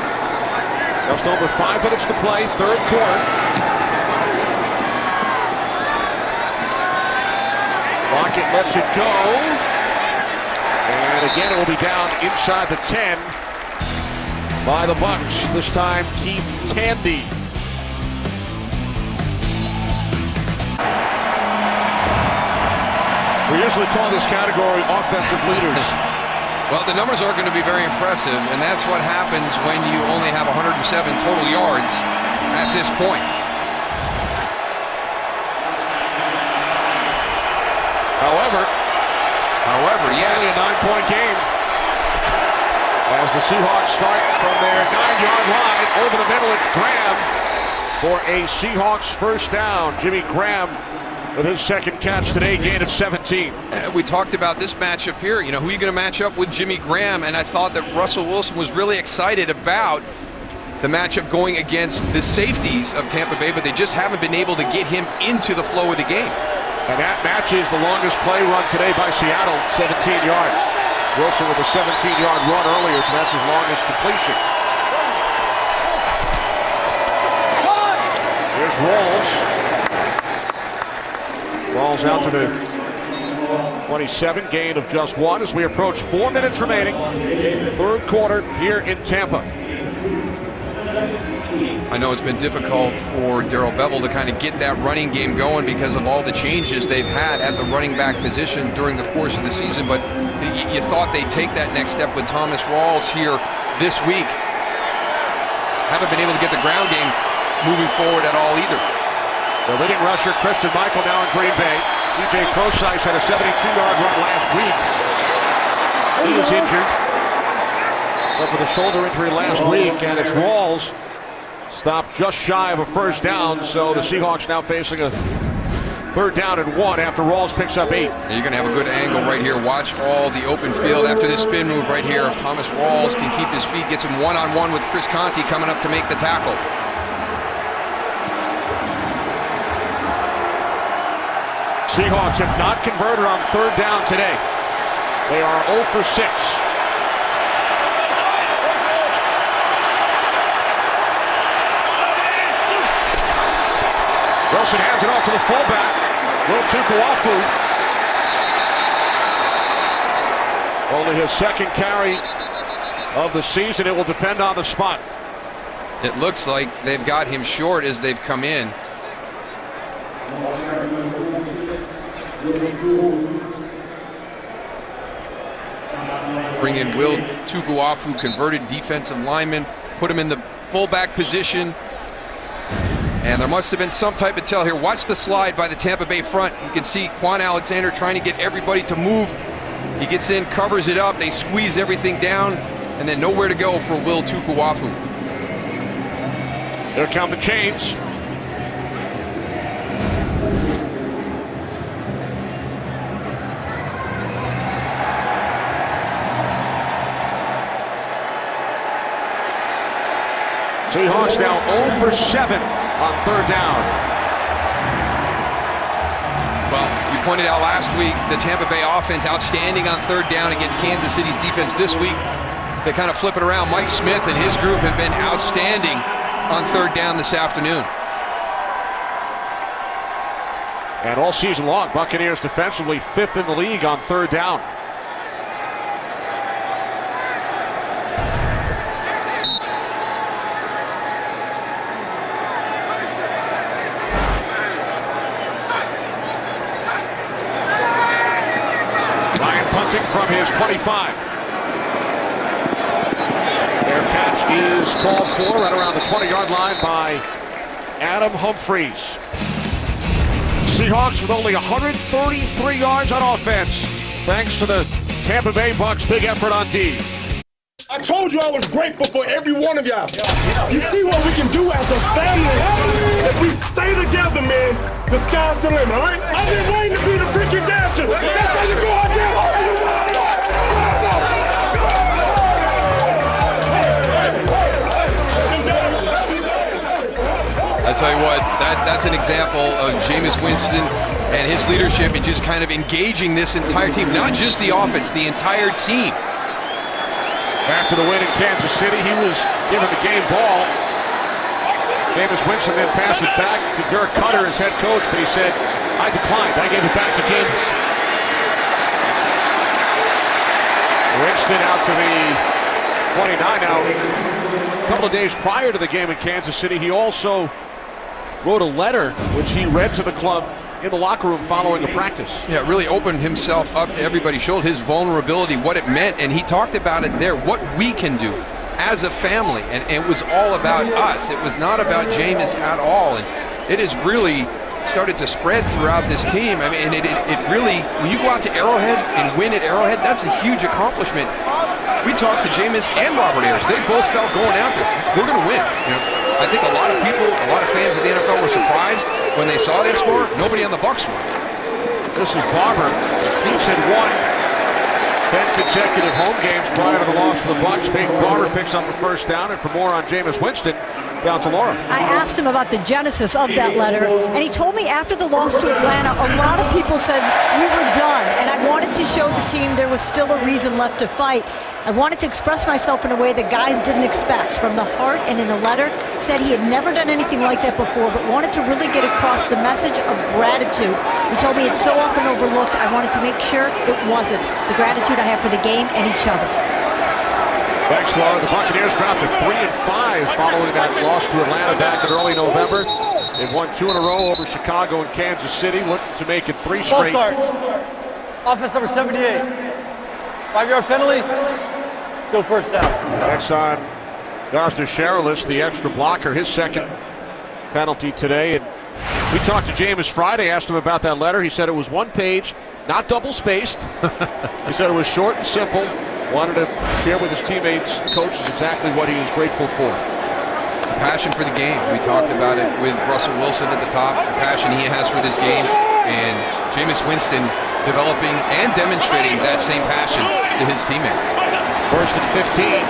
Just over 5 minutes to play, 3rd quarter. Lockett lets it go. And again, it will be down inside the 10. By the Bucs, this time Keith Tandy. We usually call this category offensive leaders. Well, the numbers are going to be very impressive, and that's what happens when you only have 107 total yards at this point. However, yes. Only a 9-point game. As the Seahawks start from their 9-yard line, over the middle, it's Graham for a Seahawks first down. Jimmy Graham with his 2nd catch today, gain of 17. We talked about this matchup here. You know, who are you going to match up with? Jimmy Graham, and I thought that Russell Wilson was really excited about the matchup going against the safeties of Tampa Bay, but they just haven't been able to get him into the flow of the game. And that matches the longest play run today by Seattle, 17 yards. Wilson with a 17-yard run earlier, so that's his longest completion. Here's Rawls. Rawls out to the 27, gain of just 1 as we approach 4 minutes remaining. 3rd quarter here in Tampa. I know it's been difficult for Darrell Bevell to kind of get that running game going because of all the changes they've had at the running back position during the course of the season, but you thought they'd take that next step with Thomas Rawls here this week. Haven't been able to get the ground game moving forward at all either. The leading rusher, Christian Michael, now in Green Bay. C.J. Prosise had a 72-yard run last week. He is injured. But for the shoulder injury last week, and it's Rawls. Stopped just shy of a first down, so the Seahawks now facing a 3rd down and 1 after Rawls picks up 8. And you're going to have a good angle right here. Watch all the open field after this spin move right here. If Thomas Rawls can keep his feet, gets him one-on-one with Chris Conti coming up to make the tackle. Seahawks have not converted on 3rd down today. They are 0 for 6. Wilson hands it off to the fullback, Will Tukuafu. Only his 2nd carry of the season. It will depend on the spot. It looks like they've got him short as they've come in. Bring in Will Tukuafu, converted defensive lineman, put him in the fullback position. And there must have been some type of tell here. Watch the slide by the Tampa Bay front. You can see Quan Alexander trying to get everybody to move. He gets in, covers it up, they squeeze everything down, and then nowhere to go for Will Tukuafu. Here come the chains. Seahawks now 0 for 7 on 3rd down. Well, you pointed out last week the Tampa Bay offense outstanding on 3rd down against Kansas City's defense. This week, they kind of flip it around. Mike Smith and his group have been outstanding on 3rd down this afternoon. And all season long, Buccaneers defensively 5th in the league on 3rd down. From his 25. Their catch is called for right around the 20-yard line by Adam Humphries. Seahawks with only 133 yards on offense, thanks to the Tampa Bay Bucs' big effort on D. I told you I was grateful for every one of y'all. You see what we can do as a family. If we stay together, man, the sky's the limit, all right? I've been waiting to be the freaking dancer. That's how you go out there. I tell you what, that's an example of Jameis Winston and his leadership in just kind of engaging this entire team, not just the offense, the entire team. After the win in Kansas City, he was given the game ball. Jameis Winston then passed it back to Dirk Cutter, his head coach, but he said, I declined. I gave it back to Jameis. Winston out to the 29 now. A couple of days prior to the game in Kansas City, he also wrote a letter which he read to the club in the locker room following the practice. Yeah, really opened himself up to everybody, showed his vulnerability, what it meant, and he talked about it there, what we can do as a family, and it was all about us. It was not about Jameis at all, and it has really started to spread throughout this team. I mean, it really, when you go out to Arrowhead and win at Arrowhead, that's a huge accomplishment. We talked to Jameis and Robert Ayers. They both felt going out there, we're going to win. You know, I think a lot of people, a lot of fans of the NFL were surprised when they saw that score. Nobody on the Bucs won. This is Barber. Chiefs had won 10 consecutive home games prior to the loss to the Bucs. Big Barber picks up a 1st down, and for more on Jameis Winston, down to Laura. I asked him about the genesis of that letter, and he told me after the loss to Atlanta, a lot of people said we were done, and I wanted to show the team there was still a reason left to fight. I wanted to express myself in a way that guys didn't expect. From the heart, and in a letter, said he had never done anything like that before, but wanted to really get across the message of gratitude. He told me it's so often overlooked. I wanted to make sure it wasn't. The gratitude I have for the game and each other. Thanks, Laura. The Buccaneers dropped to 3-5 following that loss to Atlanta back in early November. They've won 2 in a row over Chicago and Kansas City, looking to make it 3 straight. Offense number 78. 5-yard penalty. Still 1st down. That's on Gosner Sharalis, the extra blocker, his 2nd penalty today. And We talked to Jameis Friday, asked him about that letter. He said it was one page, not double-spaced. He said it was short and simple. Wanted to share with his teammates, coaches, exactly what he is grateful for. The passion for the game. We talked about it with Russell Wilson at the top, the passion he has for this game, and Jameis Winston developing and demonstrating that same passion to his teammates. First and 15.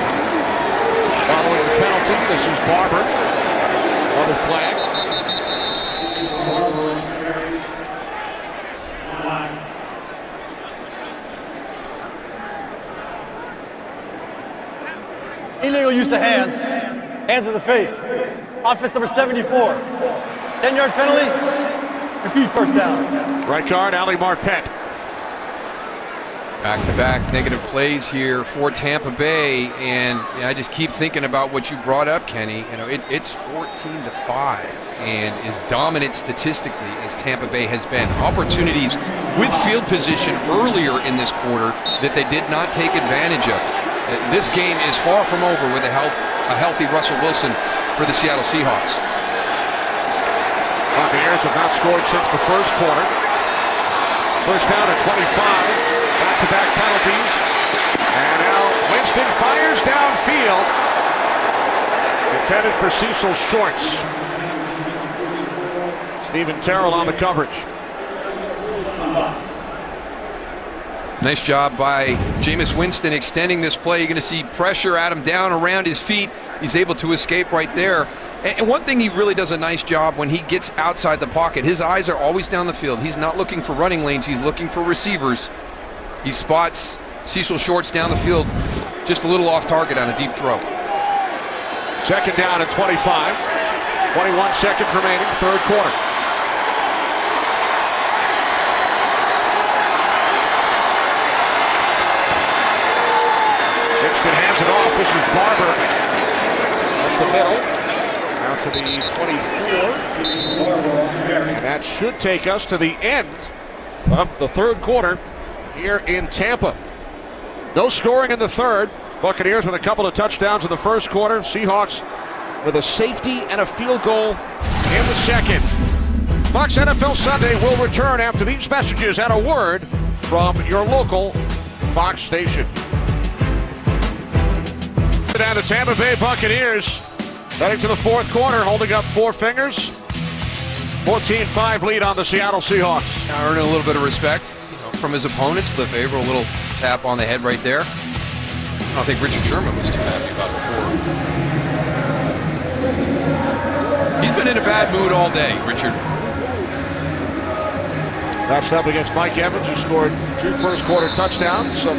Following the penalty, this is Barber. Another flag. Illegal use of hands. Hands to the face. Offense number 74. 10-yard penalty. Repeat first down. Right guard, Ali Marpet. Back-to-back negative plays here for Tampa Bay, and I just keep thinking about what you brought up, Kenny. You know, it's 14-5, and as dominant statistically as Tampa Bay has been, opportunities with field position earlier in this quarter that they did not take advantage of. This game is far from over with a healthy Russell Wilson for the Seattle Seahawks. Buccaneers have not scored since the first quarter. First down at 25. Back-to-back penalties. And now Winston fires downfield. Intended for Cecil Shorts. Stephen Terrell on the coverage. Nice job by Jameis Winston extending this play. You're going to see pressure at him down around his feet. He's able to escape right there. And one thing he really does a nice job when he gets outside the pocket, his eyes are always down the field. He's not looking for running lanes. He's looking for receivers. He spots Cecil Shorts down the field, just a little off target on a deep throw. Second down at 25. 21 seconds remaining, third quarter. Winston hands it off. This is Barber up the middle. Out to the 24. And that should take us to the end of the third quarter here in Tampa. No scoring in the third. Buccaneers with a couple of touchdowns in the first quarter. Seahawks with a safety and a field goal in the second. Fox NFL Sunday will return after these messages and a word from your local Fox station. And the Tampa Bay Buccaneers heading to the fourth quarter, holding up four fingers. 14-5 lead on the Seattle Seahawks. Earning a little bit of respect from his opponents. Cliff Averill, a little tap on the head right there. I don't think Richard Sherman was too happy about it before. He's been in a bad mood all day, Richard. Matched up against Mike Evans, who scored 2 first quarter touchdowns. Some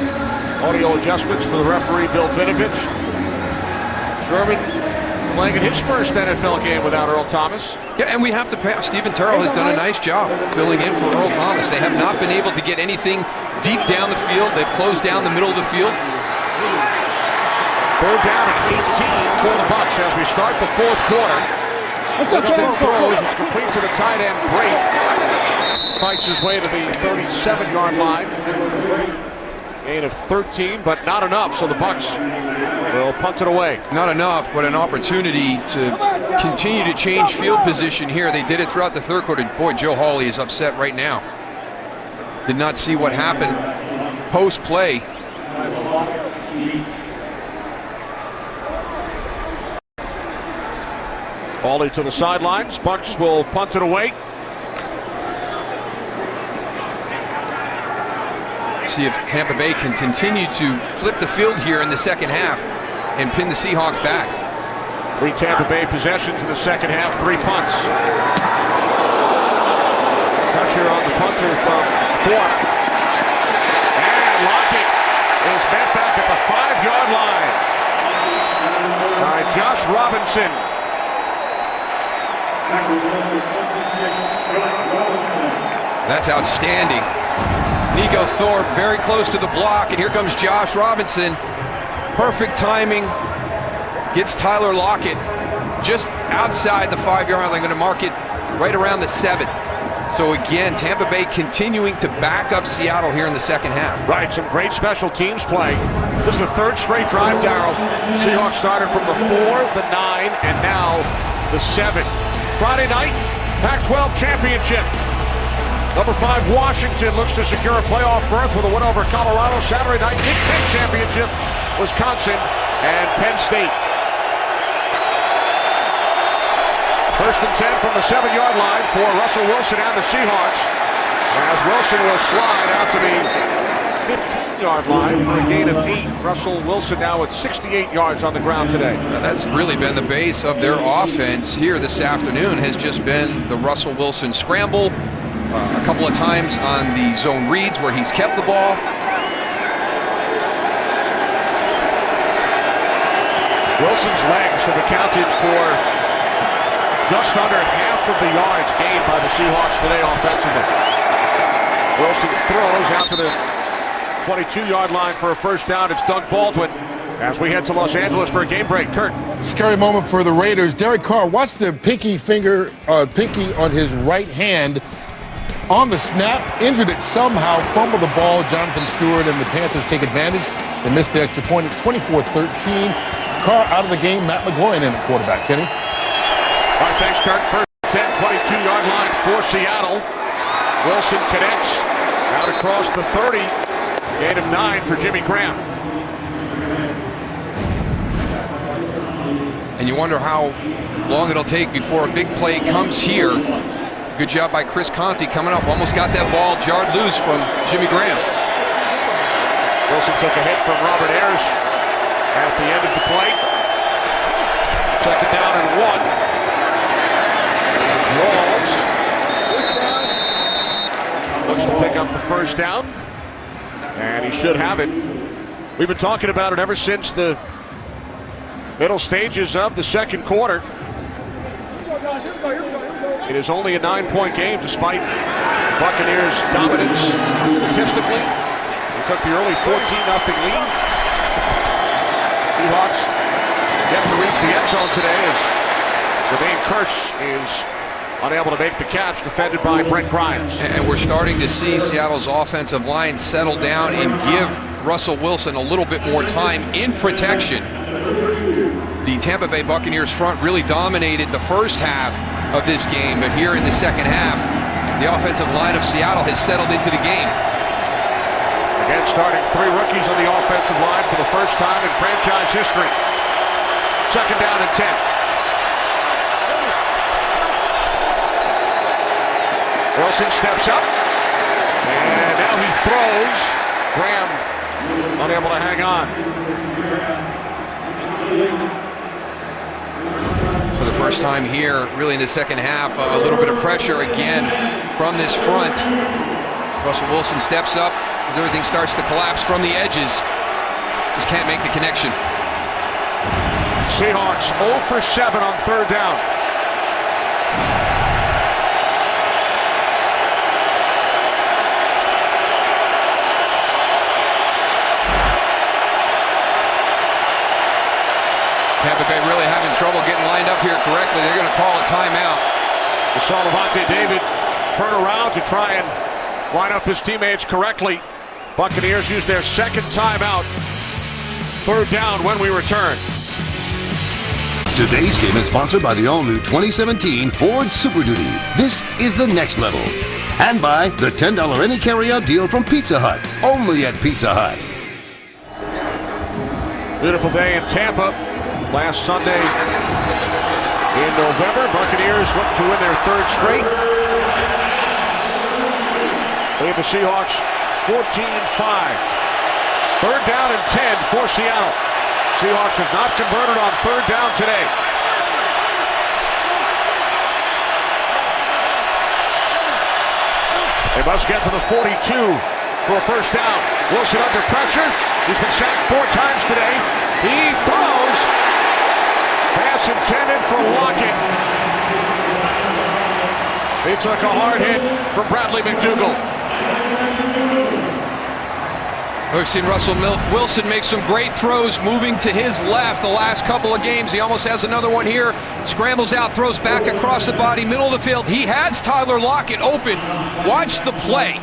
audio adjustments for the referee, Bill Vinovich. Sherman playing in his first NFL game without Earl Thomas. Yeah, and we have to pass. Stephen Terrell has done a nice job filling in for Earl Thomas. They have not been able to get anything deep down the field. They've closed down the middle of the field. Third down at 18 for the Bucs as we start the fourth quarter. Winston throws. It's complete to the tight end. Great. Fights his way to the 37-yard line. Gain of 13, but not enough, so the Bucs will punt it away. Not enough, but an opportunity to continue to change field position here. They did it throughout the third quarter. Boy, Joe Hawley is upset right now. Did not see what happened post-play. Hawley to the sidelines. Bucs will punt it away. See if Tampa Bay can continue to flip the field here in the second half and pin the Seahawks back. 3 Tampa Bay possessions in the second half, 3 punts. Pressure on the punter from Thorpe. And Lockett is met back at the 5-yard line by Josh Robinson. That's outstanding. Nico Thorpe very close to the block, and here comes Josh Robinson. Perfect timing. Gets Tyler Lockett just outside the 5-yard line. Going to mark it right around the 7. So again, Tampa Bay continuing to back up Seattle here in the second half. Right, some great special teams play. This is the third straight drive, Darryl. Seahawks started from the 4, the 9, and now the 7. Friday night, Pac-12 championship. Number 5 Washington looks to secure a playoff berth with a win over Colorado Saturday night. Big Ten championship, Wisconsin and Penn State. First and 10 from the 7-yard line for Russell Wilson and the Seahawks, as Wilson will slide out to the 15-yard line for a gain of 8. Russell Wilson now with 68 yards on the ground today. Now that's really been the base of their offense here this afternoon, has just been the Russell Wilson scramble. A couple of times on the zone reads where he's kept the ball. Wilson's legs have accounted for just under half of the yards gained by the Seahawks today offensively. Wilson throws out to the 22-yard line for a first down. It's Doug Baldwin as we head to Los Angeles for a game break. Kurt. Scary moment for the Raiders. Derek Carr, watch the pinky on his right hand. On the snap, injured it somehow, fumbled the ball. Jonathan Stewart and the Panthers take advantage. They missed the extra point. It's 24-13. Carr out of the game. Matt McGloin in at quarterback. Kenny? All right, thanks, Kurt. First 10, 22-yard line for Seattle. Wilson connects out across the 30. Gain of 9 for Jimmy Graham. And you wonder how long it'll take before a big play comes here. Good job by Chris Conte coming up. Almost got that ball jarred loose from Jimmy Graham. Wilson took a hit from Robert Ayers at the end of the play. Second down and 1. Walls looks to pick up the first down, and he should have it. We've been talking about it ever since the middle stages of the second quarter. It is only a 9-point game despite the Buccaneers' dominance statistically. They took the early 14-0 lead. Seahawks yet to reach the end zone today as Jermaine Kearse is unable to make the catch, defended by Brent Grimes. And we're starting to see Seattle's offensive line settle down and give Russell Wilson a little bit more time in protection. The Tampa Bay Buccaneers front really dominated the first half of this game, but here in the second half, the offensive line of Seattle has settled into the game. Again, starting 3 rookies on the offensive line for the first time in franchise history. Second down and 10. Wilson steps up, and now he throws. Graham unable to hang on. For the first time here, really in the second half, a little bit of pressure again from this front. Russell Wilson steps up as everything starts to collapse from the edges. Just can't make the connection. Seahawks 0 for 7 on third down. Tampa Bay really having trouble getting lined up here correctly. They're going to call a timeout. We saw Levante David turn around to try and line up his teammates correctly. Buccaneers use their second timeout. Third down when we return. Today's game is sponsored by the all-new 2017 Ford Super Duty. This is the next level. And by the $10 any carry-out deal from Pizza Hut. Only at Pizza Hut. Beautiful day in Tampa. Last Sunday in November, Buccaneers look to win their 3rd straight. Lead the Seahawks 14-5. Third down and 10 for Seattle. Seahawks have not converted on third down today. They must get to the 42 for a first down. Wilson under pressure. He's been sacked 4 times today. He throws. Pass intended for Lockett. He took a hard hit from Bradley McDougald. We've seen Russell Wilson make some great throws moving to his left the last couple of games. He almost has another one here. Scrambles out, throws back across the body, middle of the field. He has Tyler Lockett open. Watch the play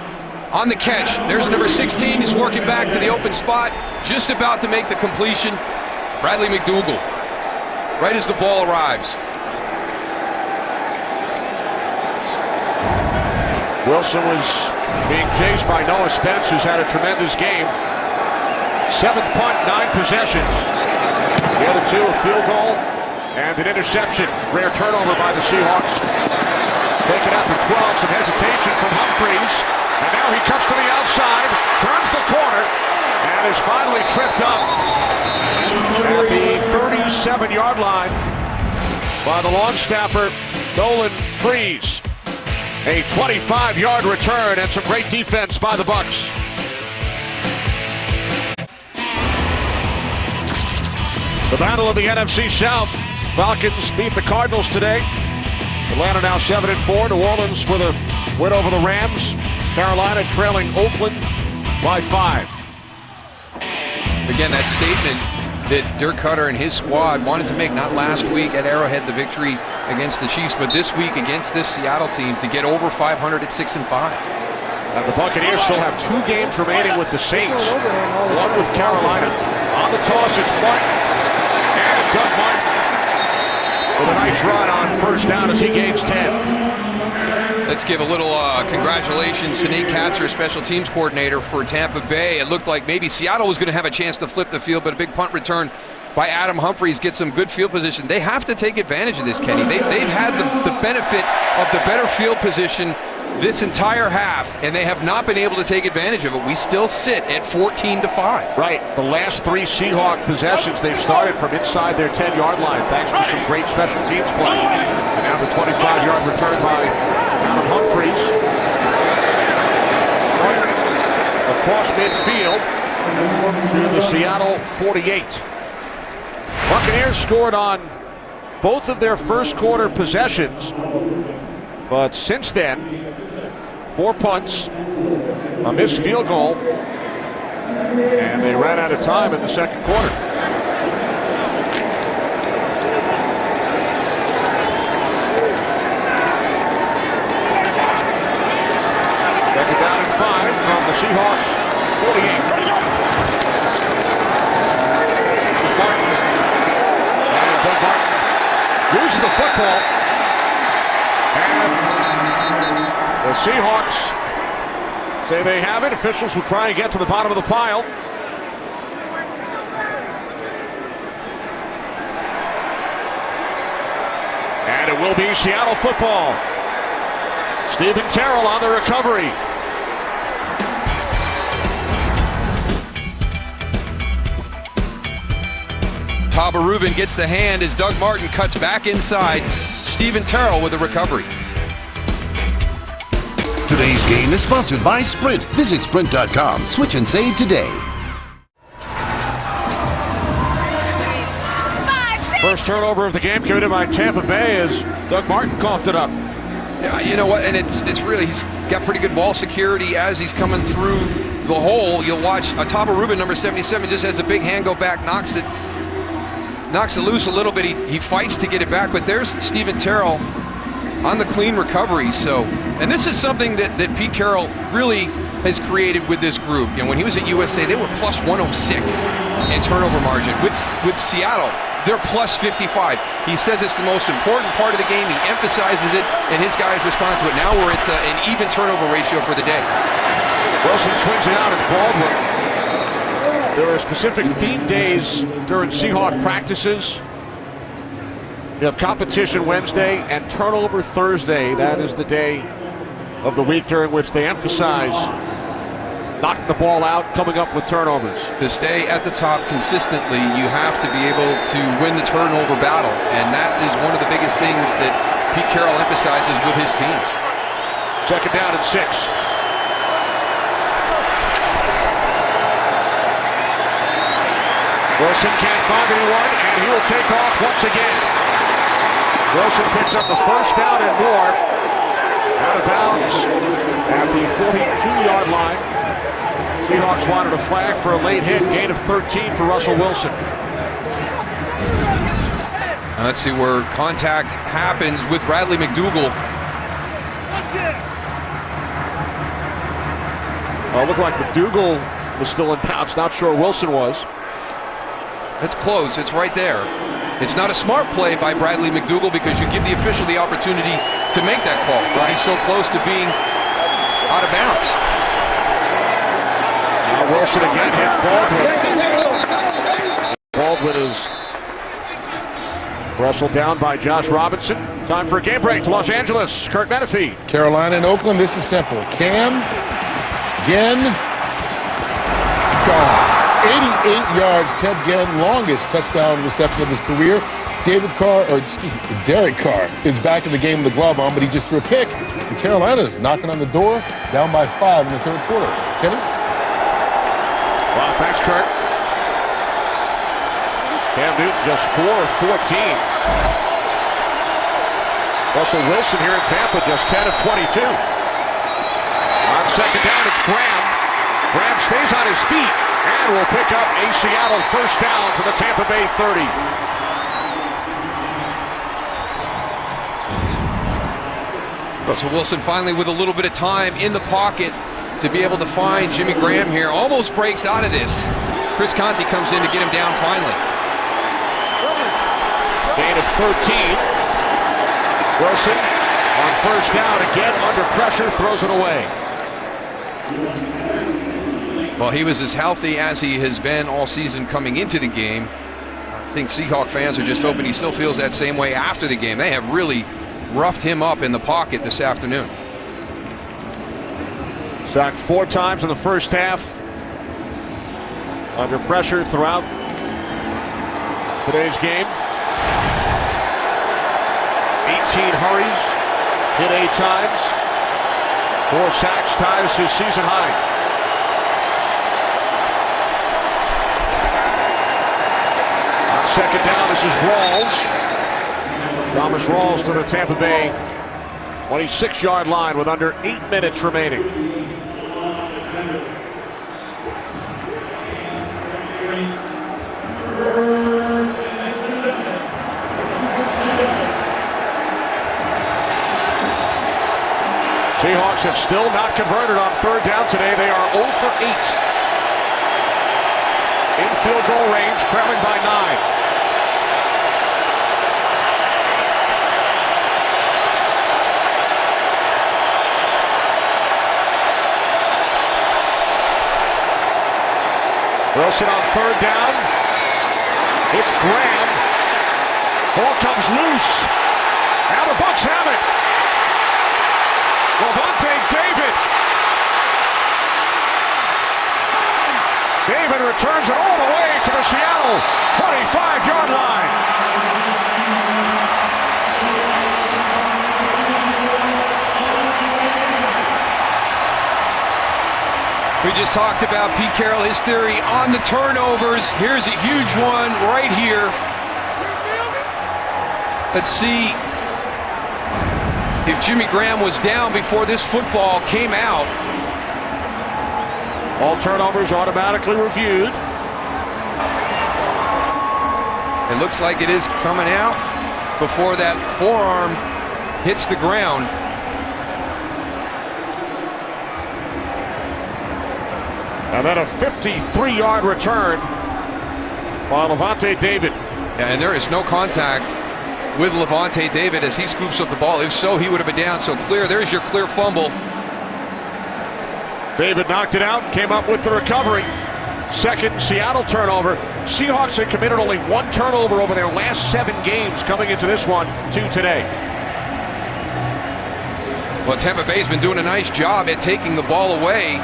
on the catch. There's number 16. He's working back to the open spot. Just about to make the completion. Bradley McDougald. Right as the ball arrives. Wilson was being chased by Noah Spence, who's had a tremendous game. 7th punt, 9 possessions. The other 2, a field goal and an interception. Rare turnover by the Seahawks. Taken out to 12, some hesitation from Humphries. And now he cuts to the outside, turns the corner, and is finally tripped up at the 37-yard line by the long snapper, Nolan Freese. A 25-yard return and some great defense by the Bucs. The battle of the NFC South. Falcons beat the Cardinals today. Atlanta now 7-4. New Orleans with a win over the Rams. Carolina trailing Oakland by 5. Again, that statement that Dirk Cutter and his squad wanted to make, not last week at Arrowhead, the victory against the Chiefs, but this week against this Seattle team to get over 500 at 6-5. And the Buccaneers still have 2 games remaining with the Saints. 1 with Carolina. On the toss, it's Martin. And Doug Martin with a nice run on first down as he gains 10. Let's give a little congratulations to Nate Katzer, special teams coordinator for Tampa Bay. It looked like maybe Seattle was going to have a chance to flip the field, but a big punt return by Adam Humphries gets some good field position. They have to take advantage of this, Kenny. They've had the benefit of the better field position this entire half, and they have not been able to take advantage of it. We still sit at 14-5. Right. The last 3 Seahawk possessions, they've started from inside their 10-yard line, thanks to some great special teams play. And now the 25-yard return by Adam Humphries. Across midfield to the Seattle 48. Buccaneers scored on both of their first quarter possessions, but since then, 4 punts, a missed field goal, and they ran out of time in the second quarter. Second down and 5 from the Seahawks 48. And Doug Martin loses the football. And the Seahawks say they have it. Officials will try and get to the bottom of the pile. And it will be Seattle football. Stephen Terrell on the recovery. Taba Rubin gets the hand as Doug Martin cuts back inside. Stephen Terrell with the recovery. Today's game is sponsored by Sprint. Visit Sprint.com. Switch and save today. First turnover of the game committed by Tampa Bay as Doug Martin coughed it up. Yeah, you know what, and it's really, he's got pretty good ball security as he's coming through the hole. You'll watch Taba Rubin, number 77, just has a big hand go back, knocks it loose a little bit. He fights to get it back, but there's Stephen Terrell on the clean recovery. So, and this is something that Pete Carroll really has created with this group. You know, when he was at USA, they were plus 106 in turnover margin. With Seattle, they're plus 55. He says it's the most important part of the game. He emphasizes it, and his guys respond to it. Now we're at an even turnover ratio for the day. Wilson swings it out. It's Baldwin. There are specific theme days during Seahawk practices. You have competition Wednesday and turnover Thursday. That is the day of the week during which they emphasize knocking the ball out, coming up with turnovers. To stay at the top consistently, you have to be able to win the turnover battle, and that is one of the biggest things that Pete Carroll emphasizes with his teams. Second down and 6. Wilson can't find anyone, and he will take off once again. Wilson picks up the first down and more. Out of bounds at the 42-yard line. Seahawks wanted a flag for a late hit, gain of 13 for Russell Wilson. Now let's see where contact happens with Bradley McDougal. Well, it looked like McDougal was still in bounds. Not sure Wilson was. It's close. It's right there. It's not a smart play by Bradley McDougal because you give the official the opportunity to make that call. Right. He's so close to being out of bounds. Now Wilson again hits Baldwin. Baldwin is wrestled down by Josh Robinson. Time for a game break to Los Angeles. Kurt Menefee. Carolina and Oakland, this is simple. Cam, Ginn, gone. 88 yards, Ted Ginn, longest touchdown reception of his career. Derek Carr is back in the game with the glove on, but he just threw a pick. And Carolina's knocking on the door, down by 5 in the third quarter. Kenny? Well, thanks, Kurt. Cam Newton just 4 of 14. Russell Wilson here in Tampa just 10 of 22. On second down, it's Graham. Graham stays on his feet and will pick up a Seattle first down to the Tampa Bay 30. Russell Wilson finally with a little bit of time in the pocket to be able to find Jimmy Graham here. Almost breaks out of this. Chris Conte comes in to get him down finally. Gain of 13. Wilson on first down again under pressure, throws it away. Well, he was as healthy as he has been all season coming into the game. I think Seahawk fans are just hoping he still feels that same way after the game. They have really roughed him up in the pocket this afternoon. Sacked 4 times in the first half. Under pressure throughout today's game. 18 hurries, hit 8 times. 4 sacks, ties his season high. On second down, this is Rawls. Thomas Rawls to the Tampa Bay 26-yard line with under 8 minutes remaining. Seahawks have still not converted on third down today. They are 0 for 8. In field goal range, trailing by 9. Wilson on third down. It's Graham. Ball comes loose. Now the Bucs have it. Lavonte David. David returns it all the way to the Seattle 25-yard line. We just talked about Pete Carroll, his theory on the turnovers. Here's a huge one right here. Let's see if Jimmy Graham was down before this football came out. All turnovers automatically reviewed. It looks like it is coming out before that forearm hits the ground. And then a 53-yard return by Lavonte David. And there is no contact with Lavonte David as he scoops up the ball. If so, he would have been down. So clear, there's your clear fumble. David knocked it out, came up with the recovery. Second Seattle turnover. Seahawks had committed only 1 turnover over their last 7 games coming into this one, 2 today. Well, Tampa Bay's been doing a nice job at taking the ball away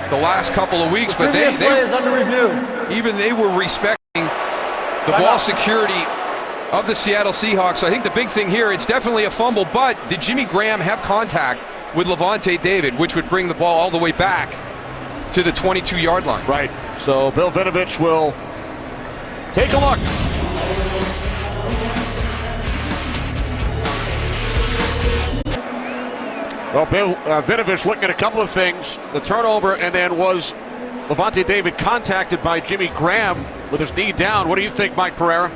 the last couple of weeks, but they is under review. Even they were respecting the ball security of the Seattle Seahawks. So I think the big thing here, it's definitely a fumble, but did Jimmy Graham have contact with Lavonte David, which would bring the ball all the way back to the 22-yard line? Right. So Bill Vinovich will take a look. Well, Bill Vinovich looking at a couple of things. The turnover, and then was Lavonte David contacted by Jimmy Graham with his knee down. What do you think, Mike Pereira?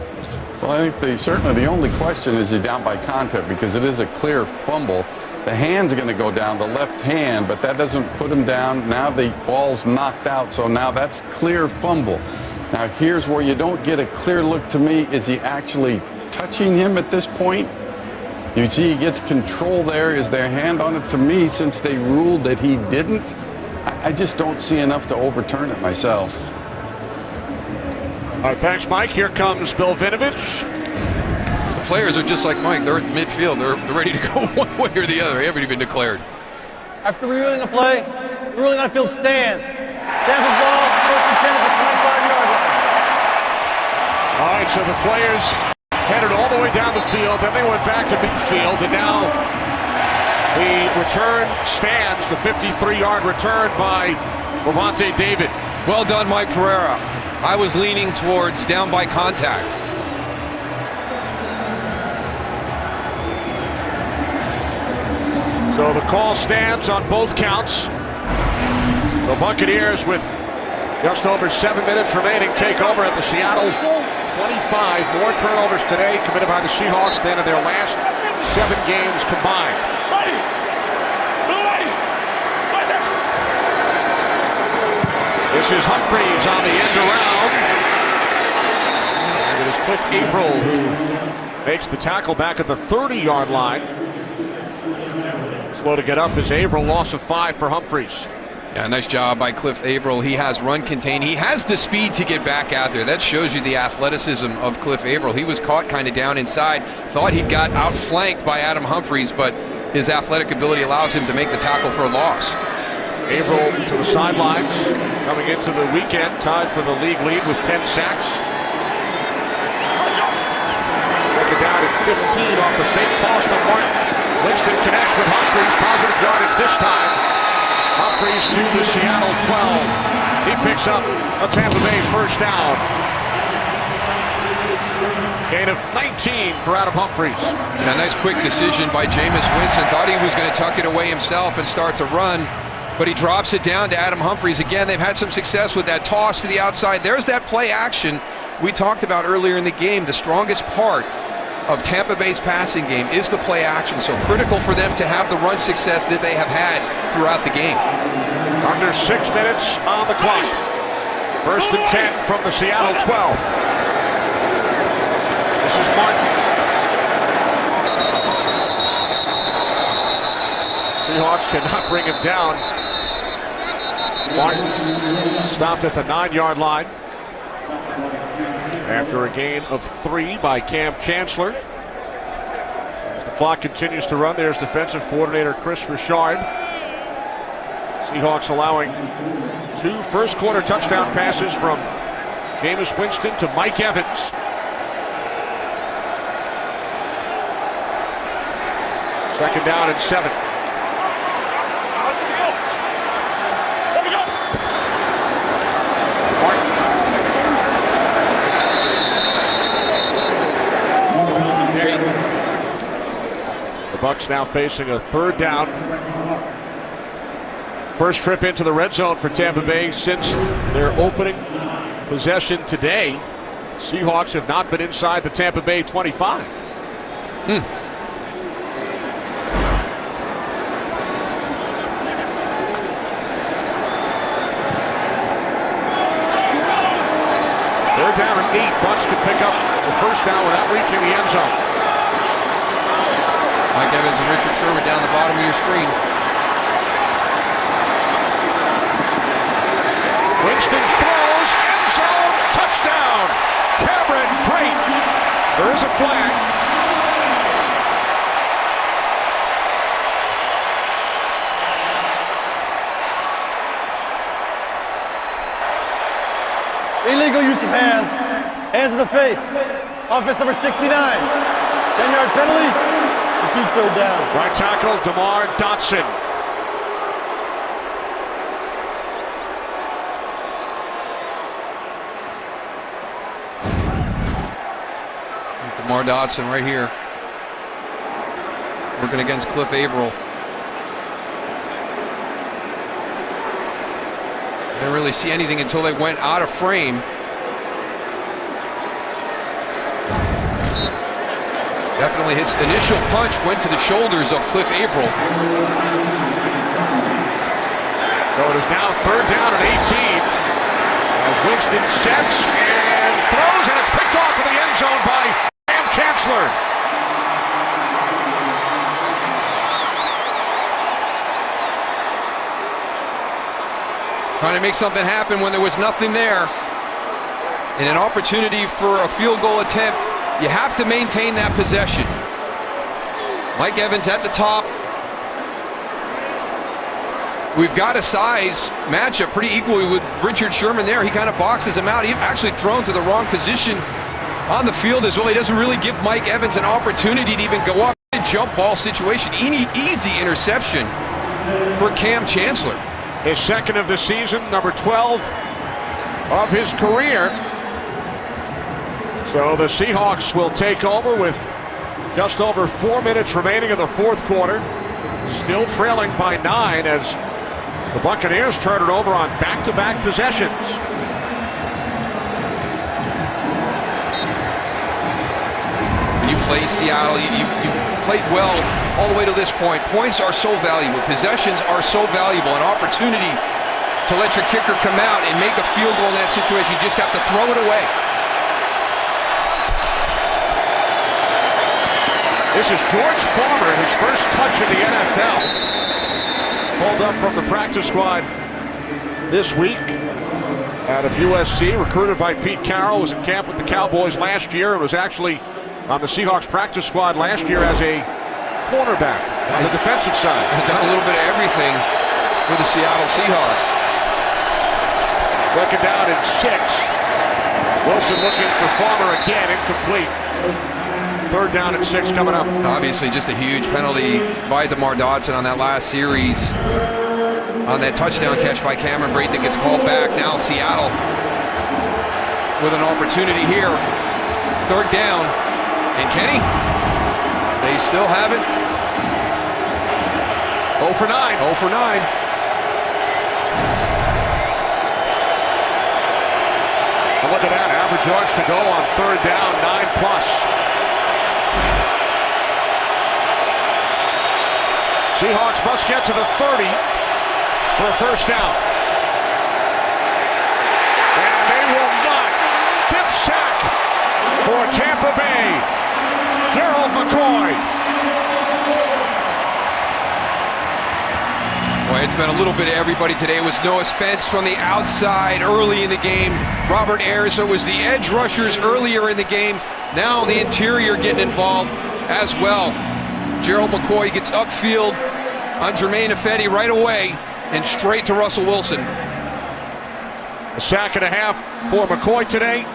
Well, I think certainly the only question is he down by contact, because it is a clear fumble. The hand's going to go down, the left hand, but that doesn't put him down. Now the ball's knocked out, so now that's clear fumble. Now here's where you don't get a clear look to me. Is he actually touching him at this point? You see he gets control there. Is their hand on it? To me, since they ruled that he didn't, I just don't see enough to overturn it myself. All right, thanks, Mike. Here comes Bill Vinovich. The players are just like Mike. They're at the midfield. They're ready to go one way or the other. They haven't even declared. After reviewing the play, the ruling on the field stands. Tampa's ball, first and 10 at the 25-yard line. All right, so the players headed all the way down the field, then they went back to midfield, and now the return stands, the 53-yard return by Levante David. Well done, Mike Pereira. I was leaning towards down by contact. So the call stands on both counts. The Buccaneers, with just over 7 minutes remaining, take over at the Seattle 25. More turnovers today committed by the Seahawks than in their last 7 games combined. This is Humphreys on the end around. And it is Cliff Averill who makes the tackle back at the 30-yard line. Slow to get up as Averill, loss of 5 for Humphreys. Yeah, nice job by Cliff Averill. He has run contain. He has the speed to get back out there. That shows you the athleticism of Cliff Averill. He was caught kind of down inside. Thought he got outflanked by Adam Humphreys, but his athletic ability allows him to make the tackle for a loss. Averill to the sidelines, coming into the weekend, tied for the league lead with 10 sacks. Taken down at 15 off the fake toss to Martin. Winston connects with Humphreys, positive yardage this time. Humphreys to the Seattle 12. He picks up a Tampa Bay first down. Gain of 19 for Adam Humphreys. And a nice quick decision by Jameis Winston. Thought he was going to tuck it away himself and start to run, but he drops it down to Adam Humphreys. Again, they've had some success with that toss to the outside. There's that play action we talked about earlier in the game. The strongest part of Tampa Bay's passing game is the play action, so critical for them to have the run success that they have had throughout the game. Under 6 minutes on the clock. First and 10 from the Seattle 12. This is Martin. Seahawks cannot bring him down. Martin stopped at the 9-yard line after a gain of 3 by Cam Chancellor. As the clock continues to run, there's defensive coordinator Chris Richard. Seahawks allowing 2 first-quarter touchdown passes from Jameis Winston to Mike Evans. Second down and 7. Bucs now facing a third down. First trip into the red zone for Tampa Bay since their opening possession today. Seahawks have not been inside the Tampa Bay 25. Third down and 8. Bucs could pick up the first down without reaching the end zone. Mike Evans and Richard Sherman down the bottom of your screen. Winston throws, end zone, touchdown. Cameron Brate. There is a flag. Illegal use of hands. Hands in the face. Offense number 69. 10-yard penalty. Repeat third down. Right tackle, DeMar Dotson. DeMar Dotson right here, working against Cliff Averill. Didn't really see anything until they went out of frame. Definitely his initial punch went to the shoulders of Cliff Averill. So it is now third down and 18 as Winston sets and throws, and it's picked off in the end zone by Cam Chancellor. Trying to make something happen when there was nothing there. And an opportunity for a field goal attempt. You have to maintain that possession. Mike Evans at the top. We've got a size matchup pretty equally with Richard Sherman there. He kind of boxes him out. He actually thrown to the wrong position on the field as well. He doesn't really give Mike Evans an opportunity to even go up. Jump ball situation. Easy interception for Cam Chancellor. His second of the season, number 12 of his career. So the Seahawks will take over with just over 4 minutes remaining in the fourth quarter. Still trailing by 9 as the Buccaneers turn it over on back-to-back possessions. When you play Seattle, you played well all the way to this point. Points are so valuable. Possessions are so valuable. An opportunity to let your kicker come out and make a field goal in that situation. You just have to throw it away. This is George Farmer, his first touch in the NFL. Pulled up from the practice squad this week out of USC, recruited by Pete Carroll, was in camp with the Cowboys last year and was actually on the Seahawks practice squad last year as a cornerback on the defensive side. He's done a little bit of everything for the Seattle Seahawks. Looking down at 6. Wilson looking for Farmer again, incomplete. Third down at 6 coming up. Obviously just a huge penalty by DeMar Dodson on that last series. On that touchdown catch by Cameron Brate that gets called back. Now Seattle with an opportunity here. Third down. And Kenny, they still haven't. 0 for 9. 0 for 9. And look at that, average yards to go on third down, 9 plus. Seahawks must get to the 30 for a first down. And they will not. 5th sack for Tampa Bay. Gerald McCoy. Boy, it's been a little bit of everybody today. It was Noah Spence from the outside early in the game. Robert Ayers, so it was the edge rushers earlier in the game. Now the interior getting involved as well. Gerald McCoy gets upfield on Jermaine Ifedi right away and straight to Russell Wilson. A sack and a half for McCoy today.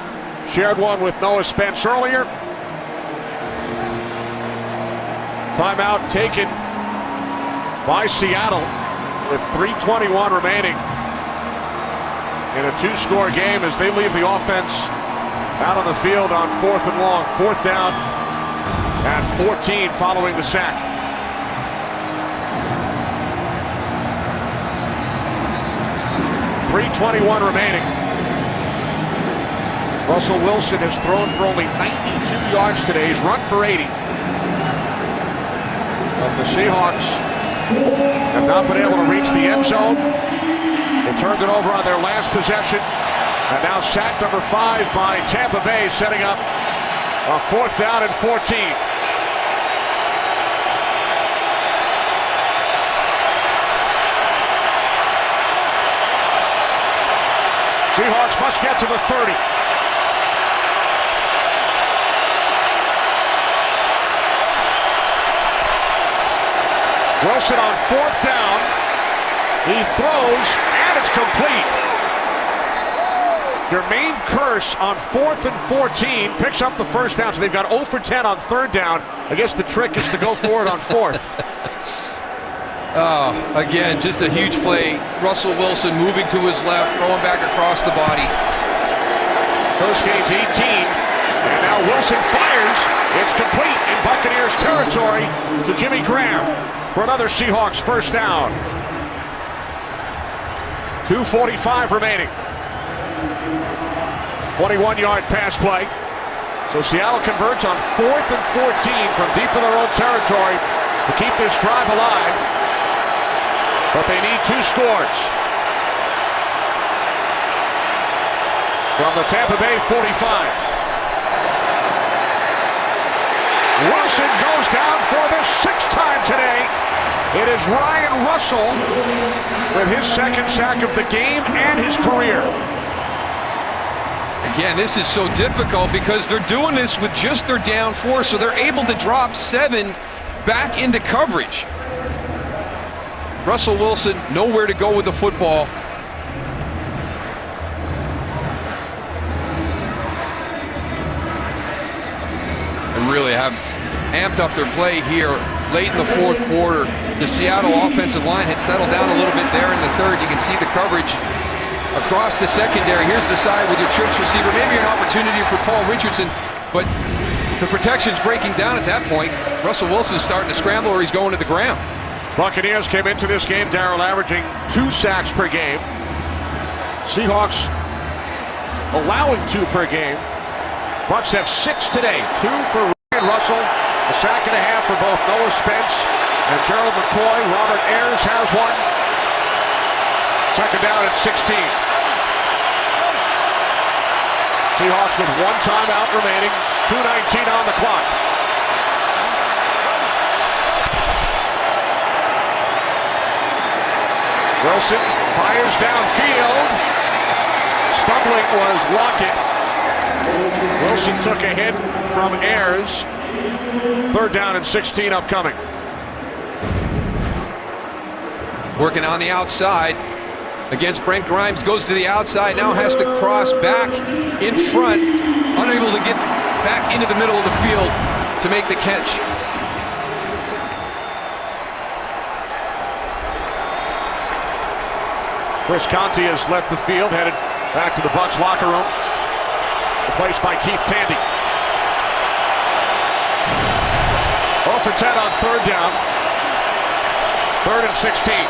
Shared one with Noah Spence earlier. Timeout taken by Seattle with 3:21 remaining in a 2-score game as they leave the offense out on the field on 4th and long. 4th down at 14 following the sack. .321 remaining. Russell Wilson has thrown for only 92 yards today. He's run for 80. But the Seahawks have not been able to reach the end zone. They turned it over on their last possession. And now sack number 5 by Tampa Bay, setting up a 4th down and 14. Seahawks must get to the 30. Wilson on 4th down. He throws, and it's complete. Jermaine Kearse on 4th and 14 picks up the first down, so they've got 0 for 10 on 3rd down. I guess the trick is to go for it on 4th. Again, just a huge play. Russell Wilson moving to his left, throwing back across the body. Kearse gains 18, and now Wilson fires. It's complete in Buccaneers territory to Jimmy Graham for another Seahawks first down. 2:45 remaining. 21-yard pass play. So Seattle converts on 4th and 14 from deep in their own territory to keep this drive alive. But they need 2 scores. From the Tampa Bay 45. Wilson goes down for the 6th time today It is Ryan Russell with his second sack of the game and his career. Again, this is so difficult because they're doing this with just their down 4, so they're able to drop 7 back into coverage. Russell Wilson nowhere to go with the football. And really have amped up their play here late in the fourth quarter. The Seattle offensive line had settled down a little bit there in the third. You can see the coverage across the secondary. Here's the side with your trips receiver. Maybe an opportunity for Paul Richardson, but the protection's breaking down at that point. Russell Wilson's starting to scramble or he's going to the ground. Buccaneers came into this game, Darrell, averaging 2 sacks per game. Seahawks allowing 2 per game. Bucs have 6 today. 2 for Ryan Russell, a sack and a half for both Noah Spence and Gerald McCoy. Robert Ayers has 1. Second down at 16. Seahawks with 1 timeout remaining, 2:19 on the clock. Wilson fires downfield. Stumbling was Lockett. Wilson took a hit from Ayers. Third down and 16 upcoming. Working on the outside against Brent Grimes, goes to the outside, now has to cross back in front, unable to get back into the middle of the field to make the catch. Chris Conte has left the field, headed back to the Bucs locker room, replaced by Keith Tandy. 0 for 10 on third down. Third and 16.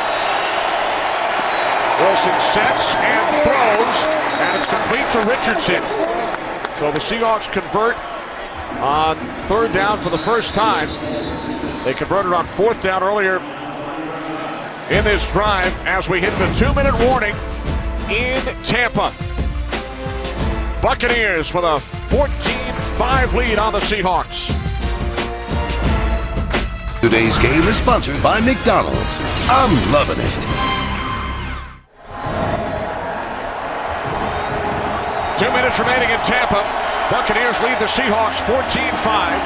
Wilson sets and throws, and it's complete to Richardson. So the Seahawks convert on third down for the first time. They converted on fourth down earlier in this drive as we hit the 2-minute warning in Tampa. Buccaneers with a 14-5 lead on the Seahawks. Today's game is sponsored by McDonald's. I'm loving it. 2 minutes remaining in Tampa. Buccaneers lead the Seahawks 14-5.